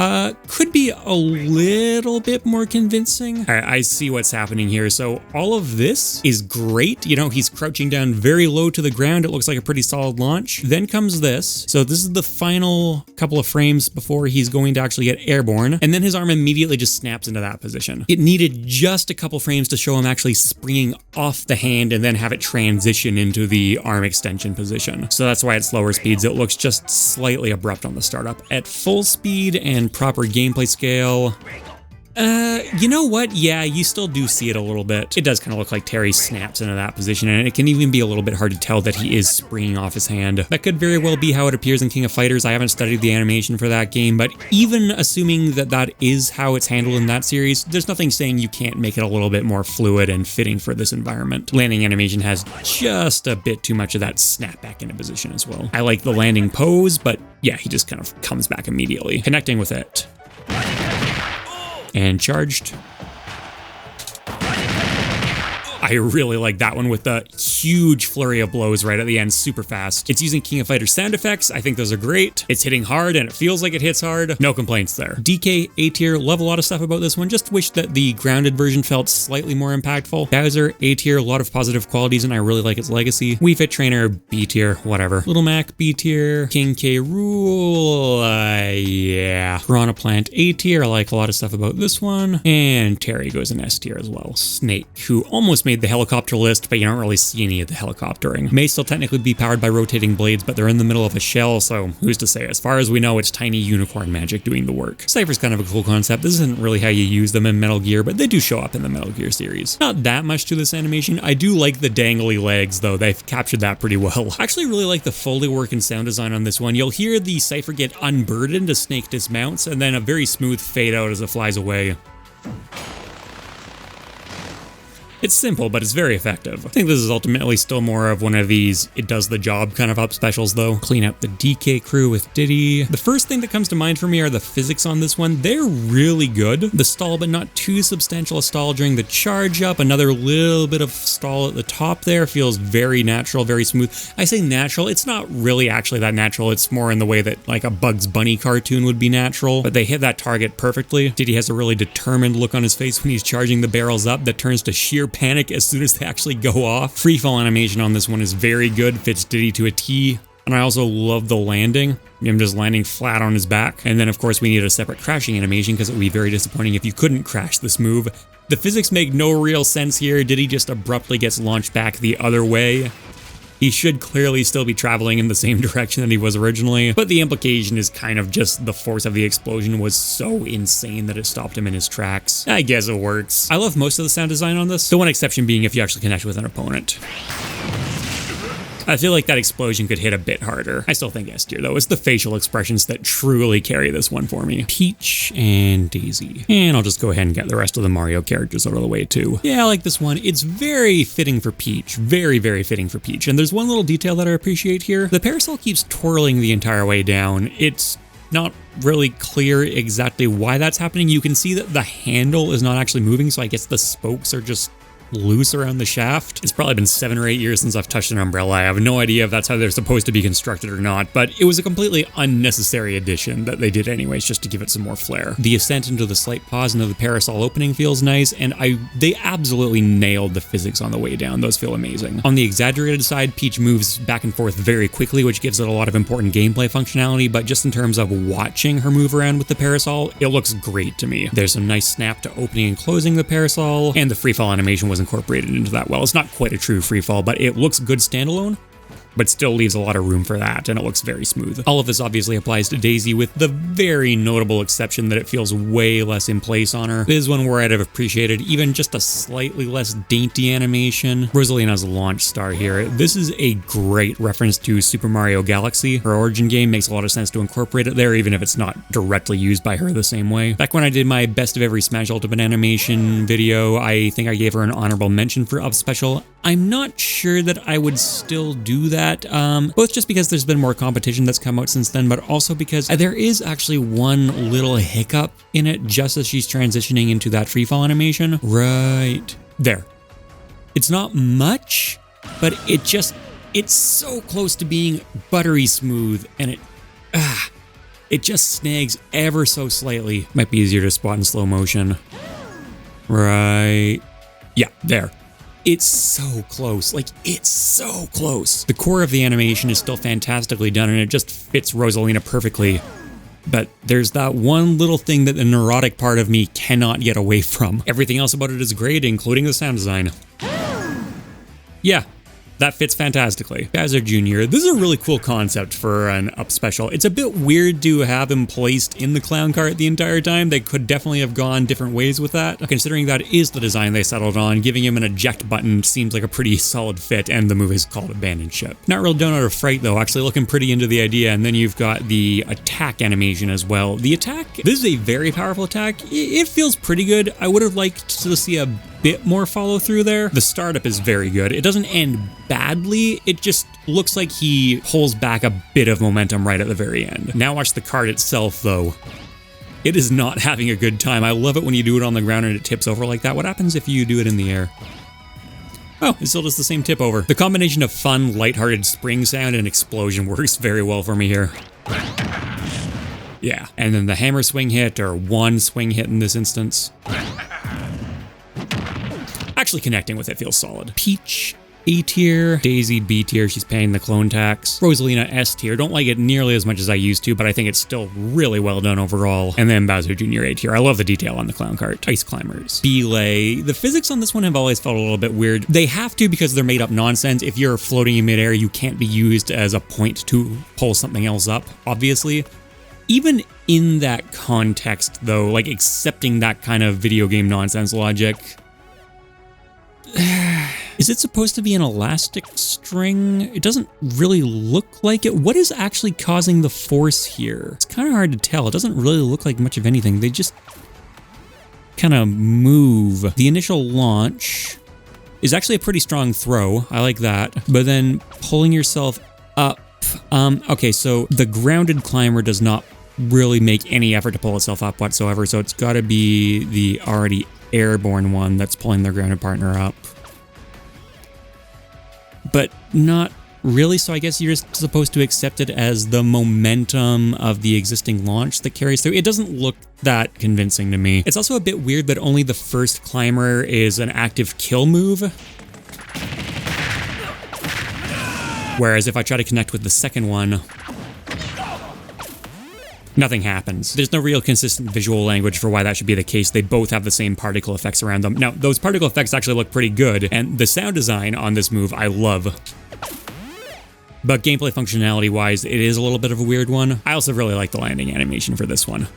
could be a little bit more convincing. All right, I see what's happening here. So all of this is great. You know, he's crouching down very low to the ground. It looks like a pretty solid launch. Then comes this. So this is the final couple of frames before he's going to actually get airborne. And then his arm immediately just snaps into that position. It needed just a couple frames to show him actually springing off the hand and then have it transition into the arm extension position. So that's why at slower speeds, it looks just slightly abrupt on the startup. At full speed and proper gameplay scale, you know what? Yeah, you still do see it a little bit. It does kind of look like Terry snaps into that position, and it can even be a little bit hard to tell that he is springing off his hand. That could very well be how it appears in King of Fighters. I haven't studied the animation for that game, but even assuming that that is how it's handled in that series, there's nothing saying you can't make it a little bit more fluid and fitting for this environment. Landing animation has just a bit too much of that snap back into position as well. I like the landing pose, but yeah, he just kind of comes back immediately. Connecting with it. And charged. I really like that one with the huge flurry of blows right at the end, super fast. It's using King of Fighters sound effects. I think those are great. It's hitting hard and it feels like it hits hard. No complaints there. DK, A tier, love a lot of stuff about this one. Just wish that the grounded version felt slightly more impactful. Bowser, A tier, a lot of positive qualities and I really like its legacy. Wii Fit Trainer, B tier, whatever. Little Mac, B tier. King K. Rool, yeah. Piranha Plant, A tier, I like a lot of stuff about this one. And Terry goes in S tier as well. Snake, who almost made the helicopter list, but you don't really see any of the helicoptering. May still technically be powered by rotating blades, but they're in the middle of a shell, so who's to say? As far as we know, it's tiny unicorn magic doing the work. Cypher's kind of a cool concept. This isn't really how you use them in Metal Gear, but they do show up in the Metal Gear series. Not that much to this animation. I do like the dangly legs, though. They've captured that pretty well. I actually really like the Foley work and sound design on this one. You'll hear the Cypher get unburdened as Snake dismounts, and then a very smooth fade out as it flies away. It's simple, but it's very effective. I think this is ultimately still more of one of these it does the job kind of up specials though. Clean up the DK crew with Diddy. The first thing that comes to mind for me are the physics on this one. They're really good. The stall, but not too substantial a stall during the charge up. Another little bit of stall at the top there. Feels very natural, very smooth. I say natural, it's not really actually that natural. It's more in the way that like a Bugs Bunny cartoon would be natural, but they hit that target perfectly. Diddy has a really determined look on his face when he's charging the barrels up that turns to sheer panic as soon as they actually go off. Freefall animation on this one is very good, fits Diddy to a T. And I also love the landing. Him just landing flat on his back. And then of course we need a separate crashing animation because it would be very disappointing if you couldn't crash this move. The physics make no real sense here. Diddy just abruptly gets launched back the other way. He should clearly still be traveling in the same direction that he was originally, but the implication is kind of just the force of the explosion was so insane that it stopped him in his tracks. I guess it works. I love most of the sound design on this, the one exception being if you actually connect with an opponent. I feel like that explosion could hit a bit harder. I still think S tier though. It's the facial expressions that truly carry this one for me. Peach and Daisy. And I'll just go ahead and get the rest of the Mario characters out of the way too. Yeah, I like this one. It's very fitting for Peach. Very, very fitting for Peach. And there's one little detail that I appreciate here. The parasol keeps twirling the entire way down. It's not really clear exactly why that's happening. You can see that the handle is not actually moving, so I guess the spokes are just loose around the shaft. It's probably been 7 or 8 years since I've touched an umbrella. I have no idea if that's how they're supposed to be constructed or not, but it was a completely unnecessary addition that they did anyways just to give it some more flair. The ascent into the slight pause into the parasol opening feels nice, and they absolutely nailed the physics on the way down. Those feel amazing. On the exaggerated side, Peach moves back and forth very quickly, which gives it a lot of important gameplay functionality, but just in terms of watching her move around with the parasol, it looks great to me. There's some nice snap to opening and closing the parasol, and the freefall animation was incorporated into that well. It's not quite a true freefall, but it looks good standalone. but still leaves a lot of room for that, and it looks very smooth. All of this obviously applies to Daisy, with the very notable exception that it feels way less in place on her. This is one where I'd have appreciated even just a slightly less dainty animation. Rosalina's launch star here. This is a great reference to Super Mario Galaxy. Her origin game makes a lot of sense to incorporate it there, even if it's not directly used by her the same way. Back when I did my best of every Smash Ultimate animation video, I think I gave her an honorable mention for Up Special. I'm not sure that I would still do that, both just because there's been more competition that's come out since then, but also because there is actually one little hiccup in it just as she's transitioning into that freefall animation. Right there. It's not much, but it's so close to being buttery smooth, and it just snags ever so slightly. Might be easier to spot in slow motion. Right. Yeah, there. It's so close. Like, it's so close. The core of the animation is still fantastically done, and it just fits Rosalina perfectly. But there's that one little thing that the neurotic part of me cannot get away from. Everything else about it is great, including the sound design. Yeah. That fits fantastically. Bowser Jr., this is a really cool concept for an Up Special. It's a bit weird to have him placed in the clown cart the entire time. They could definitely have gone different ways with that. Considering that is the design they settled on, giving him an eject button seems like a pretty solid fit, and the move is called Abandoned Ship. Not real donut of fright though, actually looking pretty into the idea, and then you've got the attack animation as well. The attack, this is a very powerful attack. It feels pretty good. I would have liked to see a bit more follow through there. The startup is very good. It doesn't end badly. It just looks like he pulls back a bit of momentum right at the very end. Now watch the card itself though. It is not having a good time. I love it when you do it on the ground and it tips over like that. What happens if you do it in the air? Oh, it still does the same tip over. The combination of fun, lighthearted spring sound and explosion works very well for me here. Yeah, and then the hammer swing hit, or one swing hit in this instance. Actually connecting with it feels solid. Peach, A tier. Daisy, B tier. She's paying the clone tax. Rosalina, S tier. Don't like it nearly as much as I used to, but I think it's still really well done overall. And then Bowser Jr. A tier. I love the detail on the clown cart. Ice climbers. Belay. The physics on this one have always felt a little bit weird. They have to because they're made up nonsense. If you're floating in midair, you can't be used as a point to pull something else up, obviously. Even in that context, though, like accepting that kind of video game nonsense logic, is it supposed to be an elastic string? It doesn't really look like it. What is actually causing the force here? It's kind of hard to tell. It doesn't really look like much of anything. They just kind of move. The initial launch is actually a pretty strong throw. I like that. But then pulling yourself up. Okay, so the grounded climber does not really make any effort to pull itself up whatsoever. So it's got to be the already airborne one that's pulling their grounded partner up. But not really, so I guess you're just supposed to accept it as the momentum of the existing launch that carries through. It doesn't look that convincing to me. It's also a bit weird that only the first climber is an active kill move. Whereas if I try to connect with the second one, nothing happens. There's no real consistent visual language for why that should be the case. They both have the same particle effects around them. Now, those particle effects actually look pretty good, and the sound design on this move I love. But gameplay functionality-wise, it is a little bit of a weird one. I also really like the landing animation for this one.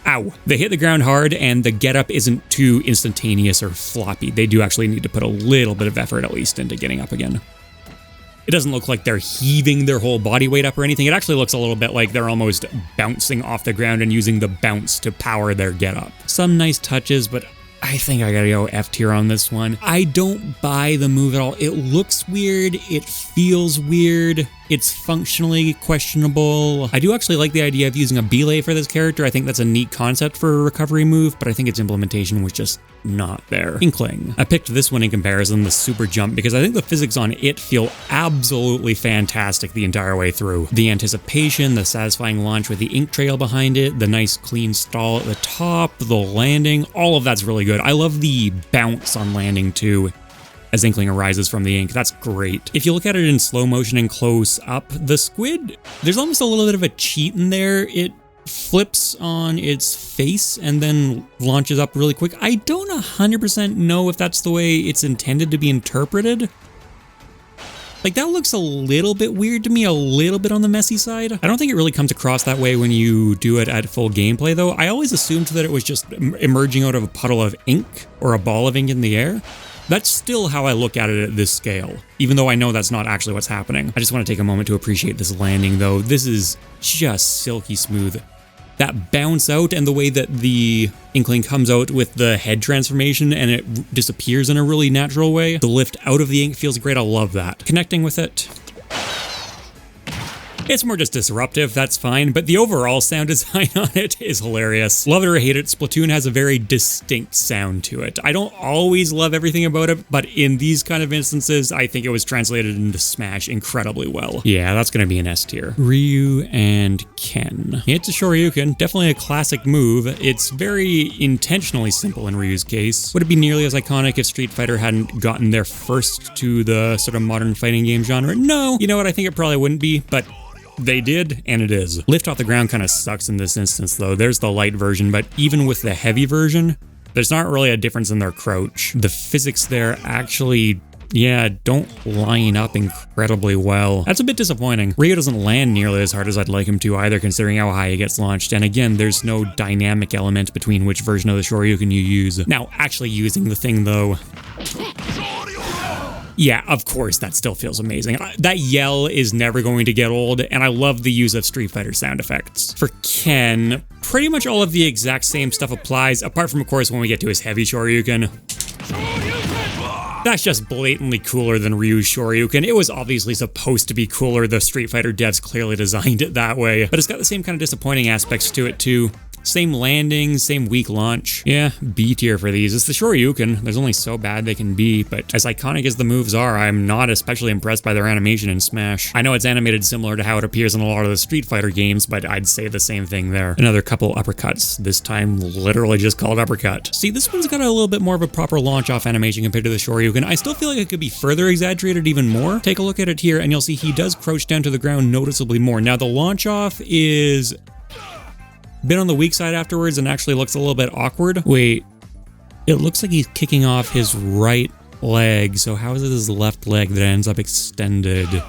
Ow. They hit the ground hard, and the getup isn't too instantaneous or floppy. They do actually need to put a little bit of effort, at least, into getting up again. It doesn't look like they're heaving their whole body weight up or anything. It actually looks a little bit like they're almost bouncing off the ground and using the bounce to power their get-up. Some nice touches, but I think I gotta go F tier on this one. I don't buy the move at all. It looks weird. It feels weird. It's functionally questionable. I do actually like the idea of using a belay for this character. I think that's a neat concept for a recovery move, but I think its implementation was just not there. Inkling. I picked this one in comparison, the super jump, because I think the physics on it feel absolutely fantastic the entire way through. The anticipation, the satisfying launch with the ink trail behind it, the nice clean stall at the top, the landing, all of that's really good. I love the bounce on landing too, as Inkling arises from the ink. That's great. If you look at it in slow motion and close up, the squid, there's almost a little bit of a cheat in there. It flips on its face and then launches up really quick. I don't 100% know if that's the way it's intended to be interpreted. Like, that looks a little bit weird to me, a little bit on the messy side. I don't think it really comes across that way when you do it at full gameplay, though. I always assumed that it was just emerging out of a puddle of ink or a ball of ink in the air. That's still how I look at it at this scale, even though I know that's not actually what's happening. I just want to take a moment to appreciate this landing, though. This is just silky smooth. That bounce out and the way that the Inkling comes out with the head transformation and it disappears in a really natural way. The lift out of the ink feels great. I love that. Connecting with it. It's more just disruptive, that's fine, but the overall sound design on it is hilarious. Love it or hate it, Splatoon has a very distinct sound to it. I don't always love everything about it, but in these kind of instances, I think it was translated into Smash incredibly well. Yeah, that's gonna be an S tier. Ryu and Ken. It's a Shoryuken, definitely a classic move. It's very intentionally simple in Ryu's case. Would it be nearly as iconic if Street Fighter hadn't gotten there first to the sort of modern fighting game genre? No. You know what, I think it probably wouldn't be, but they did, and it is. Lift off the ground kind of sucks in this instance, though. There's the light version, but even with the heavy version, there's not really a difference in their crouch. The physics there actually, yeah, don't line up incredibly well. That's a bit disappointing. Ryu doesn't land nearly as hard as I'd like him to either, considering how high he gets launched. And again, there's no dynamic element between which version of the Shoryuken you use. Now, actually using the thing, though... Yeah, of course, that still feels amazing. That yell is never going to get old, and I love the use of Street Fighter sound effects. For Ken, pretty much all of the exact same stuff applies, apart from, of course, when we get to his heavy Shoryuken. That's just blatantly cooler than Ryu's Shoryuken. It was obviously supposed to be cooler. The Street Fighter devs clearly designed it that way, but it's got the same kind of disappointing aspects to it, too. Same landing, same weak launch. Yeah, B tier for these. It's the Shoryuken. There's only so bad they can be, but as iconic as the moves are, I'm not especially impressed by their animation in Smash. I know it's animated similar to how it appears in a lot of the Street Fighter games, but I'd say the same thing there. Another couple uppercuts, this time literally just called uppercut. See, this one's got a little bit more of a proper launch-off animation compared to the Shoryuken. I still feel like it could be further exaggerated even more. Take a look at it here, and you'll see he does crouch down to the ground noticeably more. Now, the launch-off is... been on the weak side afterwards and actually looks a little bit awkward. Wait, it looks like he's kicking off his right leg, so how is it his left leg that ends up extended?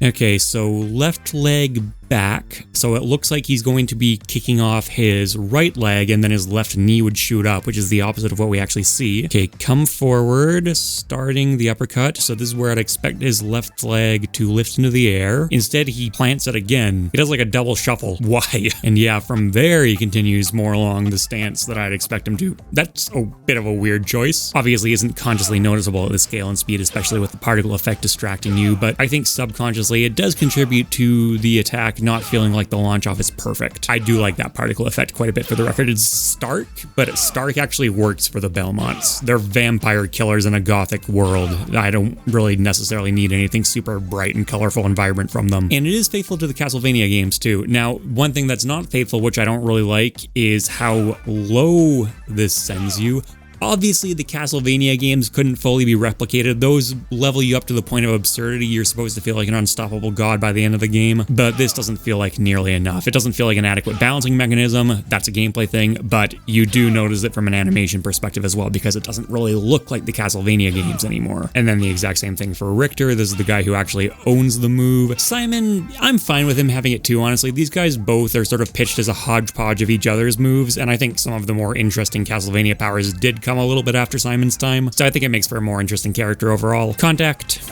Okay, so left leg back, so it looks like he's going to be kicking off his right leg and then his left knee would shoot up, which is the opposite of what we actually see. Okay, come forward, starting the uppercut. So this is where I'd expect his left leg to lift into the air. Instead, he plants it again. He does like a double shuffle. Why? And yeah, from there he continues more along the stance that I'd expect him to. That's a bit of a weird choice. Obviously isn't consciously noticeable at this scale and speed, especially with the particle effect distracting you, but I think subconsciously it does contribute to the attack not feeling like the launch off is perfect. I do like that particle effect quite a bit, for the record. It's stark, but stark actually works for the Belmonts. They're vampire killers in a gothic world. I don't really necessarily need anything super bright and colorful and vibrant from them. And it is faithful to the Castlevania games too. Now, one thing that's not faithful, which I don't really like, is how low this sends you. Obviously, the Castlevania games couldn't fully be replicated. Those level you up to the point of absurdity. You're supposed to feel like an unstoppable god by the end of the game, but this doesn't feel like nearly enough. It doesn't feel like an adequate balancing mechanism. That's a gameplay thing, but you do notice it from an animation perspective as well, because it doesn't really look like the Castlevania games anymore. And then the exact same thing for Richter. This is the guy who actually owns the move. Simon, I'm fine with him having it too, honestly. These guys both are sort of pitched as a hodgepodge of each other's moves, and I think some of the more interesting Castlevania powers did come a little bit after Simon's time, so I think it makes for a more interesting character overall. Contact.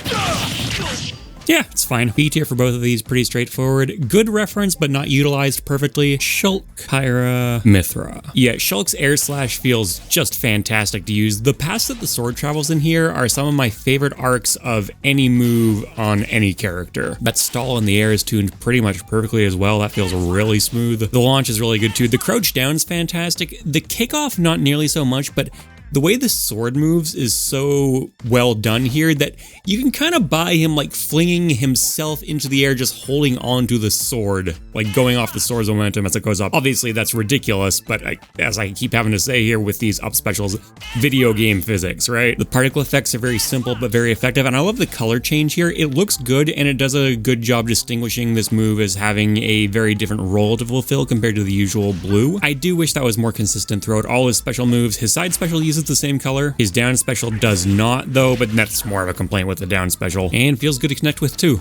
Yeah, it's fine. B tier for both of these, pretty straightforward. Good reference, but not utilized perfectly. Shulk, Kyra, Mithra. Yeah, Shulk's air slash feels just fantastic to use. The paths that the sword travels in here are some of my favorite arcs of any move on any character. That stall in the air is tuned pretty much perfectly as well. That feels really smooth. The launch is really good too. The crouch down is fantastic. The kickoff, not nearly so much, but the way the sword moves is so well done here that you can kind of buy him like flinging himself into the air, just holding onto the sword, like going off the sword's momentum as it goes up. Obviously that's ridiculous, but as I keep having to say here with these up specials, video game physics, right? The particle effects are very simple but very effective, and I love the color change here. It looks good, and it does a good job distinguishing this move as having a very different role to fulfill compared to the usual blue. I do wish that was more consistent throughout all his special moves. His side special uses uses the same color. His down special does not though, but that's more of a complaint with the down special, and feels good to connect with too.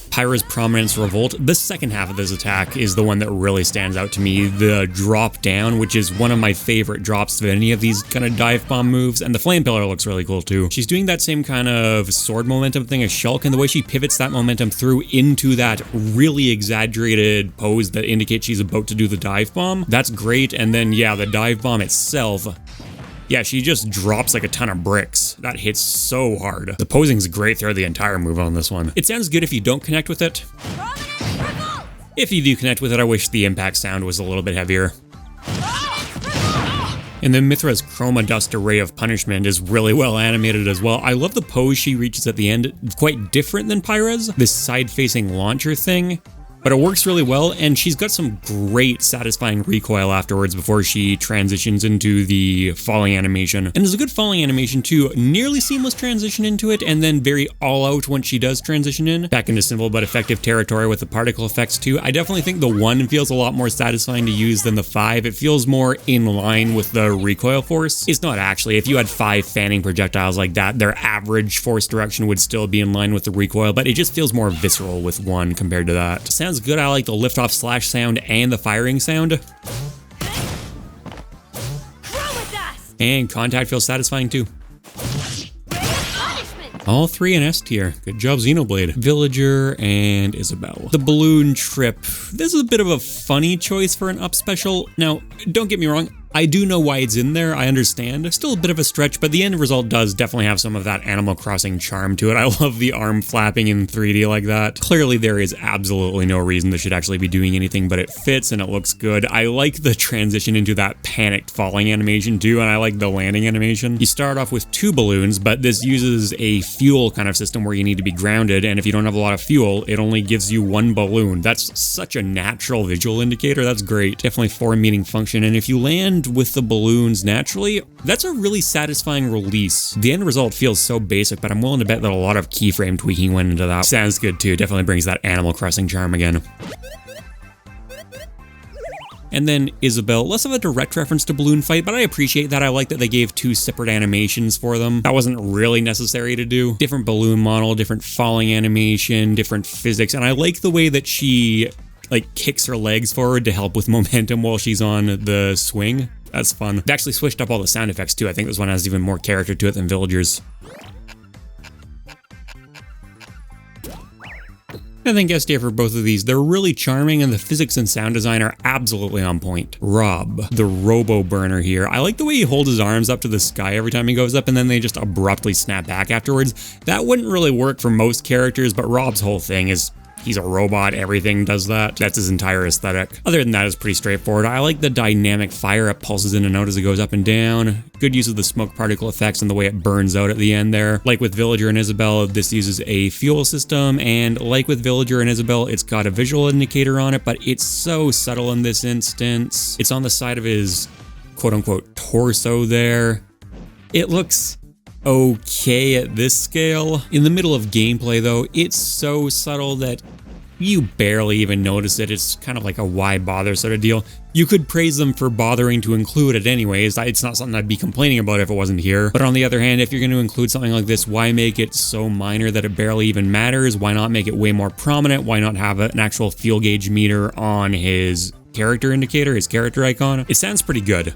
Pyra's Prominence Revolt, the second half of this attack is the one that really stands out to me. The drop down, which is one of my favorite drops of any of these kind of dive bomb moves, and the flame pillar looks really cool too. She's doing that same kind of sword momentum thing as Shulk, and the way she pivots that momentum through into that really exaggerated pose that indicates she's about to do the dive bomb, that's great. And then yeah, the dive bomb itself, yeah, she just drops like a ton of bricks. That hits so hard. The posing's great throughout the entire move on this one. It sounds good if you don't connect with it. If you do connect with it, I wish the impact sound was a little bit heavier. And then Mithra's Chroma Dust Array of Punishment is really well animated as well. I love the pose she reaches at the end. It's quite different than Pyra's, this side-facing launcher thing. But it works really well, and she's got some great satisfying recoil afterwards before she transitions into the falling animation. And there's a good falling animation too, nearly seamless transition into it, and then very all out once she does transition in, back into simple but effective territory with the particle effects too. I definitely think the 1 feels a lot more satisfying to use than the 5. It feels more in line with the recoil force. It's not actually. If you had 5 fanning projectiles like that, their average force direction would still be in line with the recoil, but it just feels more visceral with 1 compared to that. Sounds good. I like the liftoff slash sound and the firing sound. And contact feels satisfying too. All 3 in S tier. Good job, Xenoblade. Villager and Isabelle. The balloon trip. This is a bit of a funny choice for an up special. Now, don't get me wrong. I do know why it's in there, I understand. Still a bit of a stretch, but the end result does definitely have some of that Animal Crossing charm to it. I love the arm flapping in 3D like that. Clearly there is absolutely no reason this should actually be doing anything, but it fits and it looks good. I like the transition into that panicked falling animation too, and I like the landing animation. You start off with 2 balloons, but this uses a fuel kind of system where you need to be grounded, and if you don't have a lot of fuel, it only gives you 1 balloon. That's such a natural visual indicator. That's great. Definitely form meeting function, and if you land with the balloons naturally, that's a really satisfying release. The end result feels so basic, but I'm willing to bet that a lot of keyframe tweaking went into that. Sounds good too, definitely brings that Animal Crossing charm again. And then Isabelle, less of a direct reference to Balloon Fight, but I appreciate that. I like that they gave 2 separate animations for them. That wasn't really necessary to do. Different balloon model, different falling animation, different physics, and I like the way that she like kicks her legs forward to help with momentum while she's on the swing. That's fun. They actually switched up all the sound effects too. I think this one has even more character to it than Villagers. I think S tier for both of these. They're really charming and the physics and sound design are absolutely on point. Rob, the Robo Burner here. I like the way he holds his arms up to the sky every time he goes up and then they just abruptly snap back afterwards. That wouldn't really work for most characters, but Rob's whole thing is he's a robot, everything does that. That's his entire aesthetic. Other than that, it's pretty straightforward. I like the dynamic fire. It pulses in and out as it goes up and down. Good use of the smoke particle effects and the way it burns out at the end there. Like with Villager and Isabelle, this uses a fuel system, and like with Villager and Isabelle, it's got a visual indicator on it, but it's so subtle in this instance. It's on the side of his quote-unquote torso there. It looks okay at this scale. In the middle of gameplay though, it's so subtle that you barely even notice it. It's kind of like a why bother sort of deal. You could praise them for bothering to include it anyways. It's not something I'd be complaining about if it wasn't here. But on the other hand, if you're going to include something like this, why make it so minor that it barely even matters? Why not make it way more prominent? Why not have an actual fuel gauge meter on his character indicator, his character icon? It sounds pretty good.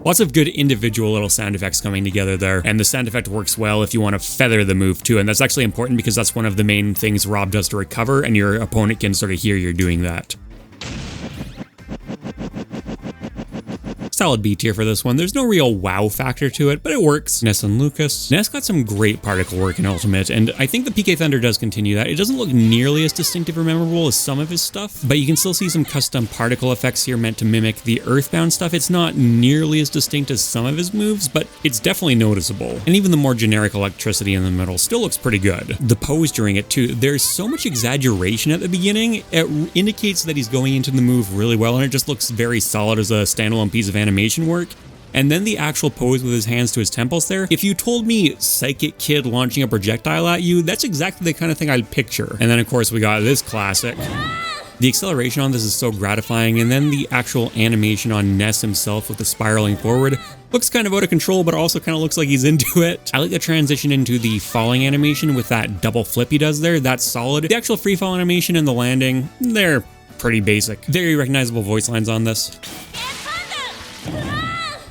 Lots of good individual little sound effects coming together there, and the sound effect works well if you want to feather the move too, and that's actually important because that's one of the main things Rob does to recover, and your opponent can sort of hear you're doing that. Solid B tier for this one. There's no real wow factor to it, but it works. Ness and Lucas. Ness got some great particle work in Ultimate, and I think the PK Thunder does continue that. It doesn't look nearly as distinctive or memorable as some of his stuff, but you can still see some custom particle effects here meant to mimic the Earthbound stuff. It's not nearly as distinct as some of his moves, but it's definitely noticeable. And even the more generic electricity in the middle still looks pretty good. The pose during it too, there's so much exaggeration at the beginning. It indicates that he's going into the move really well, and it just looks very solid as a standalone piece of animation work. And then the actual pose with his hands to his temples there, if you told me Psychic Kid launching a projectile at you, that's exactly the kind of thing I'd picture. And then of course we got this classic. The acceleration on this is so gratifying, and then the actual animation on Ness himself with the spiraling forward looks kind of out of control, but also kind of looks like he's into it. I like the transition into the falling animation with that double flip he does there. That's solid. The actual free fall animation and the landing, they're pretty basic. Very recognizable voice lines on this.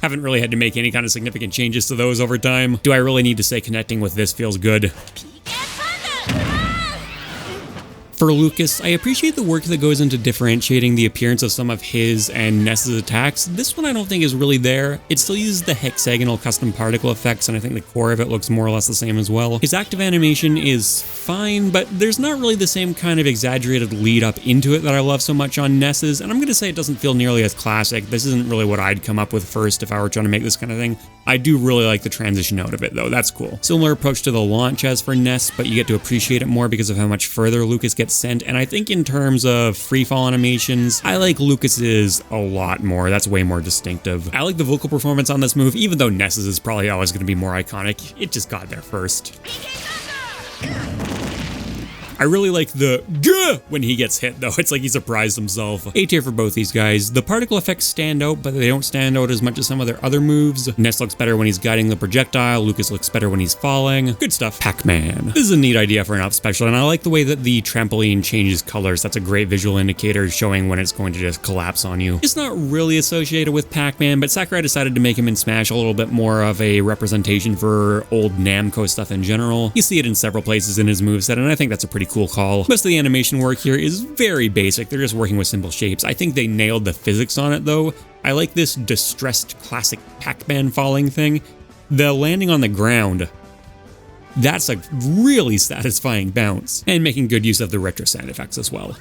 Haven't really had to make any kind of significant changes to those over time. Do I really need to say connecting with this feels good? For Lucas, I appreciate the work that goes into differentiating the appearance of some of his and Ness's attacks. This one I don't think is really there. It still uses the hexagonal custom particle effects, and I think the core of it looks more or less the same as well. His active animation is fine, but there's not really the same kind of exaggerated lead up into it that I love so much on Ness's, and I'm gonna say it doesn't feel nearly as classic. This isn't really what I'd come up with first if I were trying to make this kind of thing. I do really like the transition out of it though, that's cool. Similar approach to the launch as for Ness, but you get to appreciate it more because of how much further Lucas gets sent, and I think in terms of freefall animations, I like Lucas's a lot more. That's way more distinctive. I like the vocal performance on this move, even though Ness's is probably always going to be more iconic. It just got there first. I really like the gah when he gets hit though. It's like he surprised himself. A tier for both these guys. The particle effects stand out, but they don't stand out as much as some of their other moves. Ness looks better when he's guiding the projectile. Lucas looks better when he's falling. Good stuff. Pac-Man. This is a neat idea for an up special, and I like the way that the trampoline changes colors. That's a great visual indicator showing when it's going to just collapse on you. It's not really associated with Pac-Man, but Sakurai decided to make him in Smash a little bit more of a representation for old Namco stuff in general. You see it in several places in his moveset, and I think that's a pretty cool call. Most of the animation work here is very basic. They're just working with simple shapes. I think they nailed the physics on it though. I like this distressed classic Pac-Man falling thing. The landing on the ground, that's a really satisfying bounce, and making good use of the retro sound effects as well.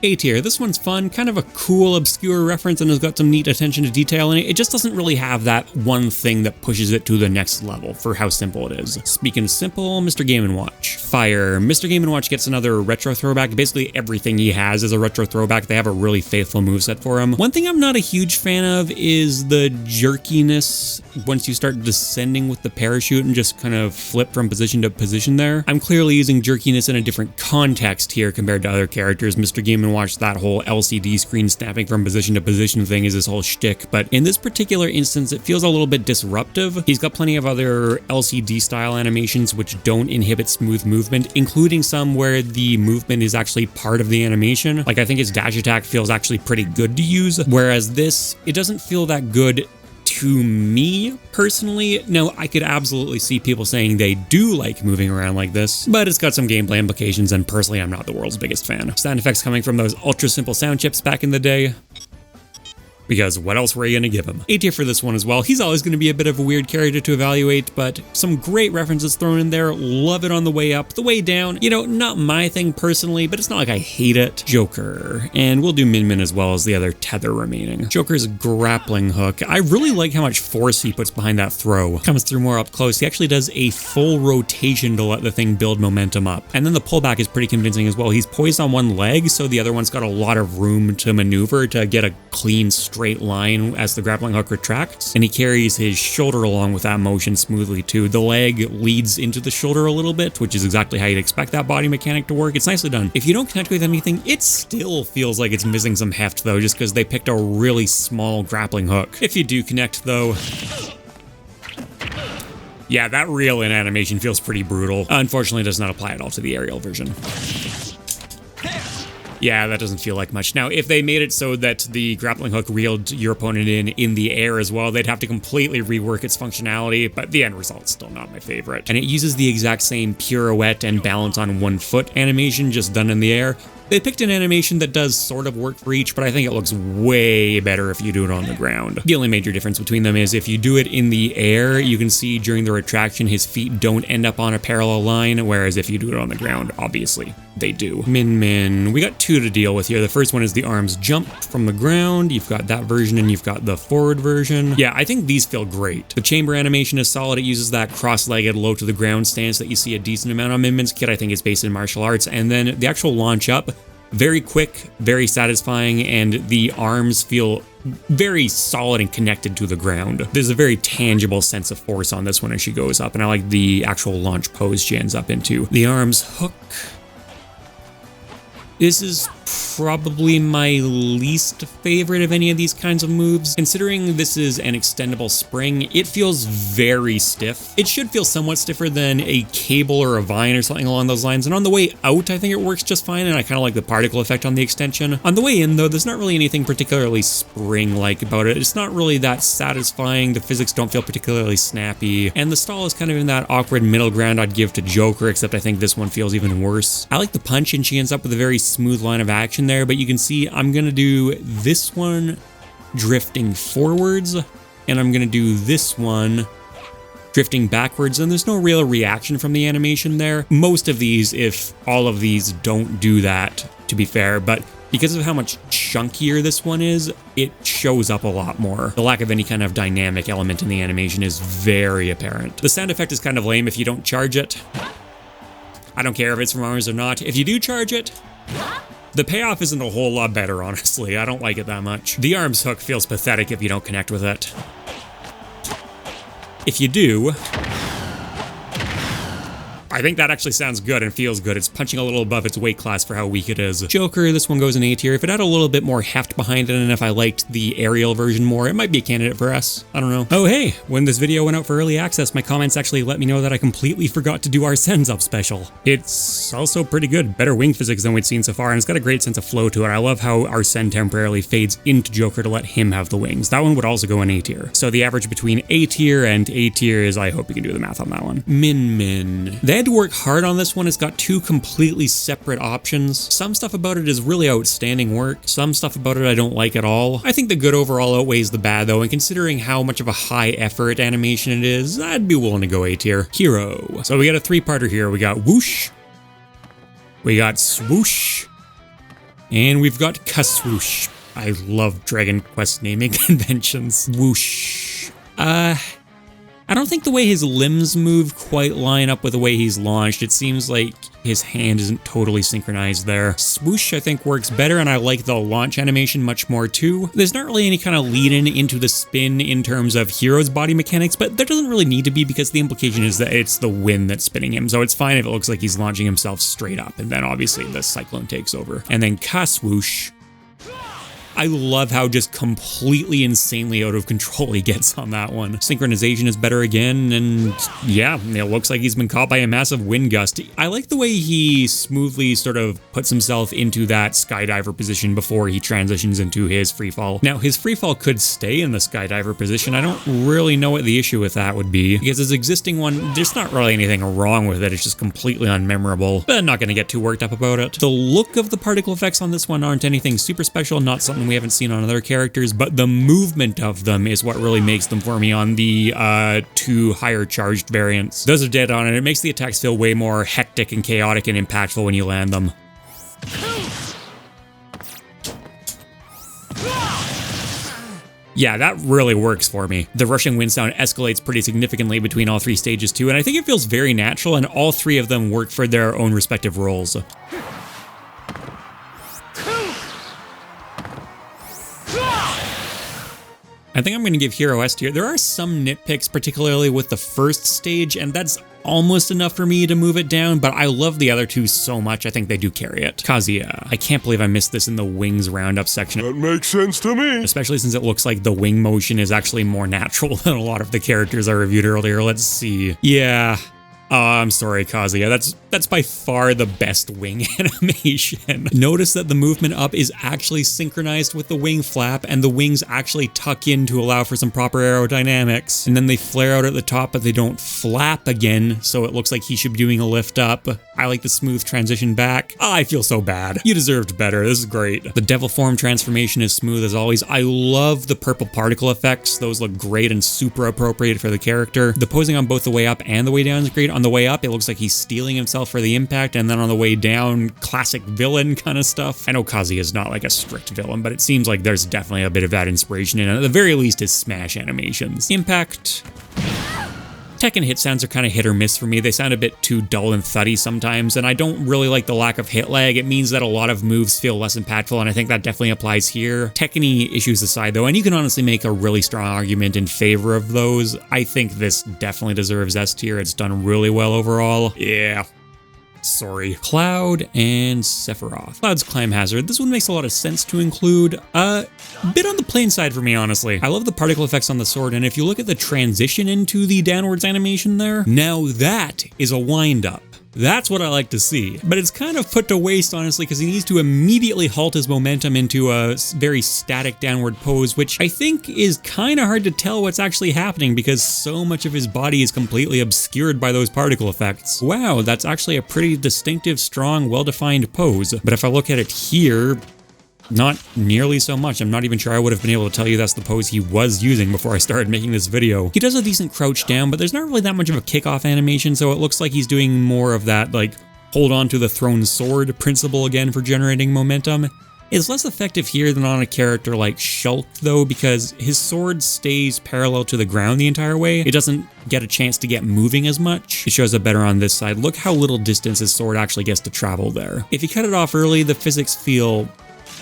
A tier. This one's fun, kind of a cool, obscure reference, and has got some neat attention to detail in it. It just doesn't really have that one thing that pushes it to the next level for how simple it is. Speaking of simple, Mr. Game & Watch. Fire. Mr. Game & Watch gets another retro throwback. Basically everything he has is a retro throwback. They have a really faithful moveset for him. One thing I'm not a huge fan of is the jerkiness once you start descending with the parachute and just kind of flip from position to position there. I'm clearly using jerkiness in a different context here compared to other characters. Mr. Game & Watch, that whole LCD screen snapping from position to position thing is his whole shtick, but in this particular instance it feels a little bit disruptive. He's got plenty of other LCD style animations which don't inhibit smooth movement, including some where the movement is actually part of the animation. Like I think his dash attack feels actually pretty good to use, whereas this, it doesn't feel that good to me personally. Now, I could absolutely see people saying they do like moving around like this, but it's got some gameplay implications, and personally I'm not the world's biggest fan. Sound effects coming from those ultra simple sound chips back in the day, because what else were you gonna give him? A tier for this one as well. He's always gonna be a bit of a weird character to evaluate, but some great references thrown in there. Love it on the way up. The way down, you know, not my thing personally, but it's not like I hate it. Joker. And we'll do Min Min as well as the other tether remaining. Joker's grappling hook. I really like how much force he puts behind that throw. Comes through more up close. He actually does a full rotation to let the thing build momentum up. And then the pullback is pretty convincing as well. He's poised on one leg, so the other one's got a lot of room to maneuver to get a clean straight line as the grappling hook retracts, and he carries his shoulder along with that motion smoothly too. The leg leads into the shoulder a little bit, which is exactly how you'd expect that body mechanic to work. It's nicely done. If you don't connect with anything, it still feels like it's missing some heft though, just because they picked a really small grappling hook. If you do connect though, yeah, that reel in animation feels pretty brutal. Unfortunately, it does not apply at all to the aerial version. Yeah, that doesn't feel like much. Now, if they made it so that the grappling hook reeled your opponent in the air as well, they'd have to completely rework its functionality, but the end result's still not my favorite. And it uses the exact same pirouette and balance on one foot animation, just done in the air. They picked an animation that does sort of work for each, but I think it looks way better if you do it on the ground. The only major difference between them is if you do it in the air, you can see during the retraction his feet don't end up on a parallel line, whereas if you do it on the ground, obviously they do. Min Min, we got two to deal with here. The first one is the arms jump from the ground. You've got that version and you've got the forward version. Yeah, I think these feel great. The chamber animation is solid. It uses that cross-legged low to the ground stance that you see a decent amount on Min Min's kit. I think it's based in martial arts. And then the actual launch up, very quick, very satisfying, and the arms feel very solid and connected to the ground. There's a very tangible sense of force on this one as she goes up, and I like the actual launch pose she ends up into. The arms hook. This is probably my least favorite of any of these kinds of moves. Considering this is an extendable spring, it feels very stiff. It should feel somewhat stiffer than a cable or a vine or something along those lines, and on the way out, I think it works just fine, and I kind of like the particle effect on the extension. On the way in, though, there's not really anything particularly spring-like about it. It's not really that satisfying, the physics don't feel particularly snappy, and the stall is kind of in that awkward middle ground I'd give to Joker, except I think this one feels even worse. I like the punch, and she ends up with a very smooth line of action there, but you can see I'm gonna do this one drifting forwards, and I'm gonna do this one drifting backwards, and there's no real reaction from the animation there. Most of these, if all of these, don't do that, to be fair, but because of how much chunkier this one is, it shows up a lot more. The lack of any kind of dynamic element in the animation is very apparent. The sound effect is kind of lame if you don't charge it. I don't care if it's from arms or not. If you do charge it, the payoff isn't a whole lot better, honestly. I don't like it that much. The arms hook feels pathetic if you don't connect with it. If you do, I think that actually sounds good and feels good. It's punching a little above its weight class for how weak it is. Joker, this one goes in A tier. If it had a little bit more heft behind it, and if I liked the aerial version more, it might be a candidate for S. I don't know. Oh hey, when this video went out for early access, my comments actually let me know that I completely forgot to do Arsene's up special. It's also pretty good. Better wing physics than we'd seen so far, and it's got a great sense of flow to it. I love how Arsene temporarily fades into Joker to let him have the wings. That one would also go in A tier. So the average between A tier and A tier is, I hope you can do the math on that one. Min. They had to work hard on this one. It's got two completely separate options. Some stuff about it is really outstanding work. Some stuff about it I don't like at all. I think the good overall outweighs the bad though, and considering how much of a high effort animation it is, I'd be willing to go A tier. Hero. So we got a three-parter here. We got whoosh, we got swoosh, and we've got kaswoosh. I love Dragon Quest naming conventions. Whoosh. I don't think the way his limbs move quite line up with the way he's launched. It seems like his hand isn't totally synchronized there. Swoosh, I think, works better, and I like the launch animation much more too. There's not really any kind of lead-in into the spin in terms of Hero's body mechanics, but there doesn't really need to be because the implication is that it's the wind that's spinning him, so it's fine if it looks like he's launching himself straight up, and then obviously the cyclone takes over. And then Kaswoosh. I love how just completely insanely out of control he gets on that one. Synchronization is better again, and yeah, it looks like he's been caught by a massive wind gust. I like the way he smoothly sort of puts himself into that skydiver position before he transitions into his freefall. Now, his freefall could stay in the skydiver position. I don't really know what the issue with that would be, because his existing one, there's not really anything wrong with it. It's just completely unmemorable, but I'm not going to get too worked up about it. The look of the particle effects on this one aren't anything super special, not something we haven't seen on other characters, but the movement of them is what really makes them for me on the two higher charged variants. Those are dead on, and it makes the attacks feel way more hectic and chaotic and impactful when you land them. Yeah, that really works for me. The rushing wind sound escalates pretty significantly between all three stages too, and I think it feels very natural, and all three of them work for their own respective roles. I think I'm going to give Hero S tier. There are some nitpicks, particularly with the first stage, and that's almost enough for me to move it down, but I love the other two so much, I think they do carry it. Kazuya. I can't believe I missed this in the wings roundup section. That makes sense to me. Especially since it looks like the wing motion is actually more natural than a lot of the characters I reviewed earlier. Let's see. Yeah. Oh, I'm sorry, Kazuya. That's by far the best wing animation. Notice that the movement up is actually synchronized with the wing flap, and the wings actually tuck in to allow for some proper aerodynamics. And then they flare out at the top, but they don't flap again, so it looks like he should be doing a lift up. I like the smooth transition back. Oh, I feel so bad. You deserved better. This is great. The devil form transformation is smooth as always. I love the purple particle effects. Those look great and super appropriate for the character. The posing on both the way up and the way down is great. On the way up, it looks like he's steeling himself for the impact, and then on the way down, classic villain kind of stuff. I know Kazuya is not like a strict villain, but it seems like there's definitely a bit of that inspiration in it. At the very least, his smash animations. Impact. Tekken hit sounds are kind of hit or miss for me. They sound a bit too dull and thuddy sometimes, and I don't really like the lack of hit lag. It means that a lot of moves feel less impactful, and I think that definitely applies here. Tekken-y issues aside though, and you can honestly make a really strong argument in favor of those, I think this definitely deserves S tier. It's done really well overall. Yeah. Sorry. Cloud and Sephiroth. Cloud's Climb Hazard. This one makes a lot of sense to include. A bit on the plain side for me, honestly. I love the particle effects on the sword, and if you look at the transition into the downwards animation there, now that is a wind-up. That's what I like to see. But it's kind of put to waste, honestly, because he needs to immediately halt his momentum into a very static downward pose, which I think is kind of hard to tell what's actually happening because so much of his body is completely obscured by those particle effects. Wow, that's actually a pretty distinctive, strong, well-defined pose. But if I look at it here, not nearly so much. I'm not even sure I would have been able to tell you that's the pose he was using before I started making this video. He does a decent crouch down, but there's not really that much of a kickoff animation, so it looks like he's doing more of that, like, hold on to the thrown sword principle again for generating momentum. It's less effective here than on a character like Shulk, though, because his sword stays parallel to the ground the entire way. It doesn't get a chance to get moving as much. It shows up better on this side. Look how little distance his sword actually gets to travel there. If you cut it off early, the physics feel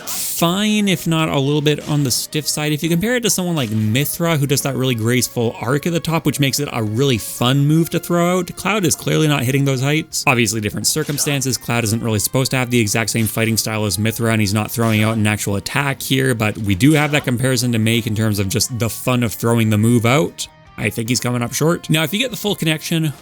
fine, if not a little bit on the stiff side. If you compare it to someone like Mithra, who does that really graceful arc at the top, which makes it a really fun move to throw out, Cloud is clearly not hitting those heights. Obviously different circumstances. Cloud isn't really supposed to have the exact same fighting style as Mithra, and he's not throwing out an actual attack here, but we do have that comparison to make in terms of just the fun of throwing the move out. I think he's coming up short. Now, if you get the full connection,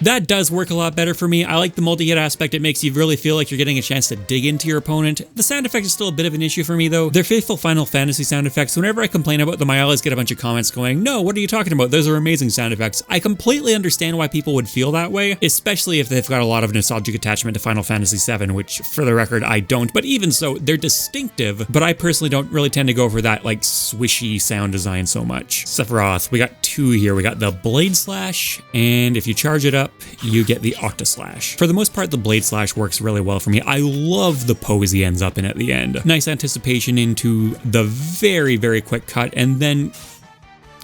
that does work a lot better for me. I like the multi-hit aspect. It makes you really feel like you're getting a chance to dig into your opponent. The sound effect is still a bit of an issue for me though. They're faithful Final Fantasy sound effects. Whenever I complain about them, I always get a bunch of comments going, no, what are you talking about? Those are amazing sound effects. I completely understand why people would feel that way, especially if they've got a lot of nostalgic attachment to Final Fantasy VII, which for the record, I don't. But even so, they're distinctive, but I personally don't really tend to go for that like swishy sound design so much. Sephiroth, we got two here. We got the Blade Slash, and if you charge it up, you get the Octa Slash. For the most part, the Blade Slash works really well for me. I love the pose he ends up in at the end. Nice anticipation into the very, very quick cut, and then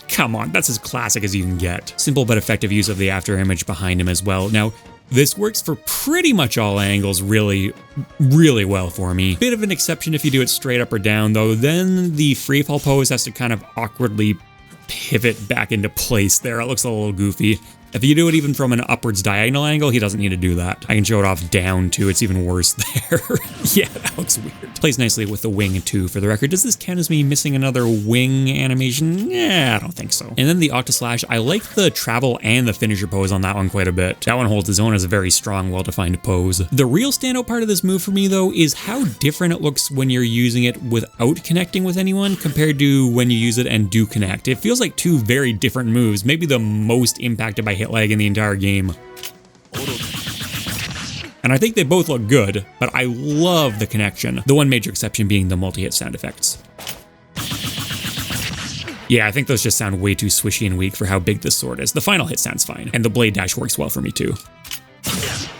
come on, that's as classic as you can get. Simple but effective use of the after image behind him as well. Now, this works for pretty much all angles really, really well for me. Bit of an exception if you do it straight up or down though, then the free fall pose has to kind of awkwardly pivot back into place there. It looks a little goofy. If you do it even from an upwards diagonal angle, he doesn't need to do that. I can show it off down too, it's even worse there. Yeah, that looks weird. Plays nicely with the wing too, for the record. Does this count as me missing another wing animation? Yeah, I don't think so. And then the Octa Slash, I like the travel and the finisher pose on that one quite a bit. That one holds its own as a very strong, well-defined pose. The real standout part of this move for me though is how different it looks when you're using it without connecting with anyone compared to when you use it and do connect. It feels like two very different moves, maybe the most impacted by hit lag in the entire game. And I think they both look good, but I love the connection. The one major exception being the multi-hit sound effects. Yeah, I think those just sound way too swishy and weak for how big this sword is. The final hit sounds fine, and the blade dash works well for me too.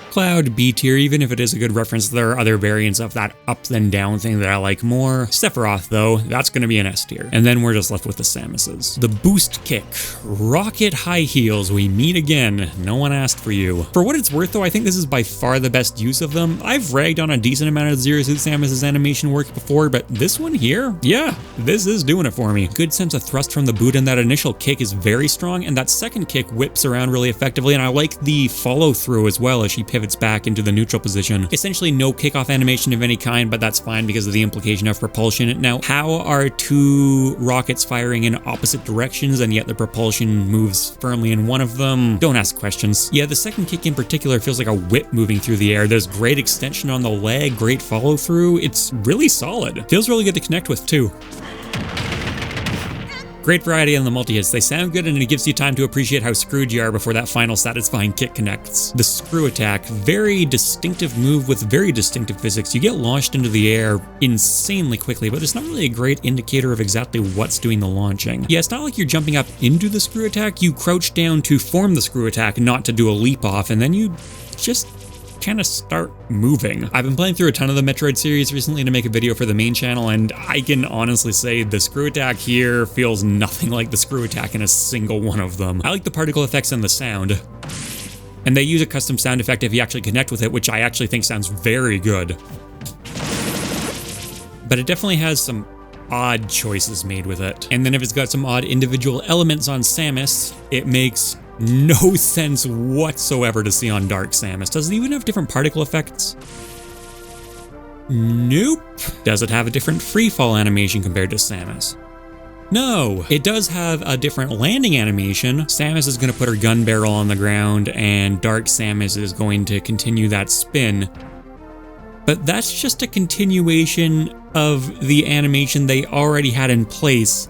Cloud B tier, even if it is a good reference, there are other variants of that up then down thing that I like more. Sephiroth though, that's going to be an S tier. And then we're just left with the Samuses. The boost kick, rocket high heels, we meet again. No one asked for you. For what it's worth though, I think this is by far the best use of them. I've ragged on a decent amount of Zero Suit Samus's animation work before, but this one here, yeah, this is doing it for me. Good sense of thrust from the boot, and that initial kick is very strong, and that second kick whips around really effectively, and I like the follow through as well as she pivots back into the neutral position. Essentially no kickoff animation of any kind, but that's fine because of the implication of propulsion. Now, how are two rockets firing in opposite directions and yet the propulsion moves firmly in one of them? Don't ask questions. Yeah, the second kick in particular feels like a whip moving through the air. There's great extension on the leg, great follow through. It's really solid. Feels really good to connect with too. Great variety on the multi-hits. They sound good, and it gives you time to appreciate how screwed you are before that final satisfying kick connects. The screw attack, very distinctive move with very distinctive physics. You get launched into the air insanely quickly, but it's not really a great indicator of exactly what's doing the launching. Yeah, it's not like you're jumping up into the screw attack. You crouch down to form the screw attack, not to do a leap off, and then you just kind of start moving. I've been playing through a ton of the Metroid series recently to make a video for the main channel, and I can honestly say the screw attack here feels nothing like the screw attack in a single one of them. I like the particle effects and the sound. And they use a custom sound effect if you actually connect with it, which I actually think sounds very good. But it definitely has some odd choices made with it. And then if it's got some odd individual elements on Samus, it makes no sense whatsoever to see on Dark Samus. Does it even have different particle effects? Nope. Does it have a different freefall animation compared to Samus? No, it does have a different landing animation. Samus is going to put her gun barrel on the ground, and Dark Samus is going to continue that spin. But that's just a continuation of the animation they already had in place,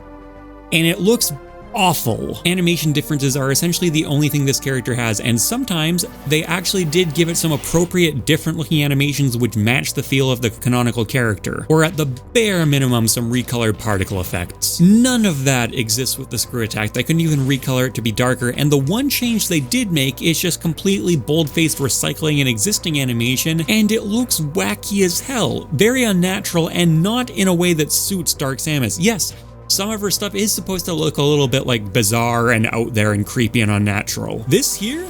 and it looks awful. Animation differences are essentially the only thing this character has, and sometimes they actually did give it some appropriate different looking animations which match the feel of the canonical character, or at the bare minimum some recolored particle effects. None of that exists with the screw attack. They couldn't even recolor it to be darker, and the one change they did make is just completely bold-faced recycling an existing animation, and it looks wacky as hell. Very unnatural, and not in a way that suits Dark Samus. Yes, some of her stuff is supposed to look a little bit like bizarre and out there and creepy and unnatural. This here?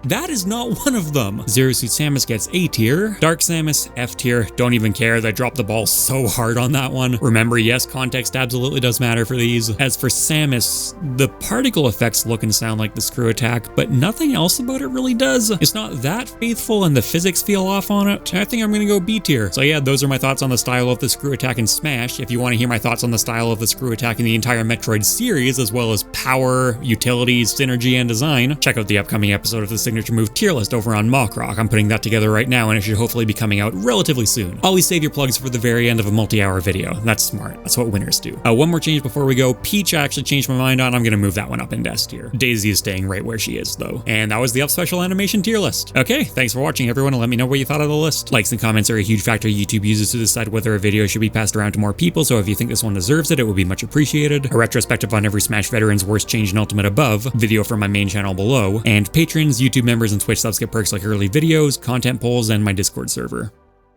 That is not one of them. Zero Suit Samus gets A tier. Dark Samus, F tier. Don't even care. They dropped the ball so hard on that one. Remember, yes, context absolutely does matter for these. As for Samus, the particle effects look and sound like the screw attack, but nothing else about it really does. It's not that faithful and the physics feel off on it. I think I'm gonna go B tier. So yeah, those are my thoughts on the style of the screw attack in Smash. If you want to hear my thoughts on the style of the screw attack in the entire Metroid series, as well as power, utilities, synergy, and design, check out the upcoming episode of the Signature Move tier list over on MockRock. I'm putting that together right now, and it should hopefully be coming out relatively soon. Always save your plugs for the very end of a multi-hour video. That's smart. That's what winners do. One more change before we go. Peach I actually changed my mind on. I'm gonna move that one up in S tier. Daisy is staying right where she is though. And that was the Up Special Animation tier list. Okay, thanks for watching everyone, and let me know what you thought of the list. Likes and comments are a huge factor YouTube uses to decide whether a video should be passed around to more people, so if you think this one deserves it, it would be much appreciated. A retrospective on every Smash veteran's worst change in Ultimate above, video from my main channel below, and patrons, YouTube members, and Twitch subs get perks like early videos, content polls, and my Discord server.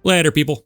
Later, people.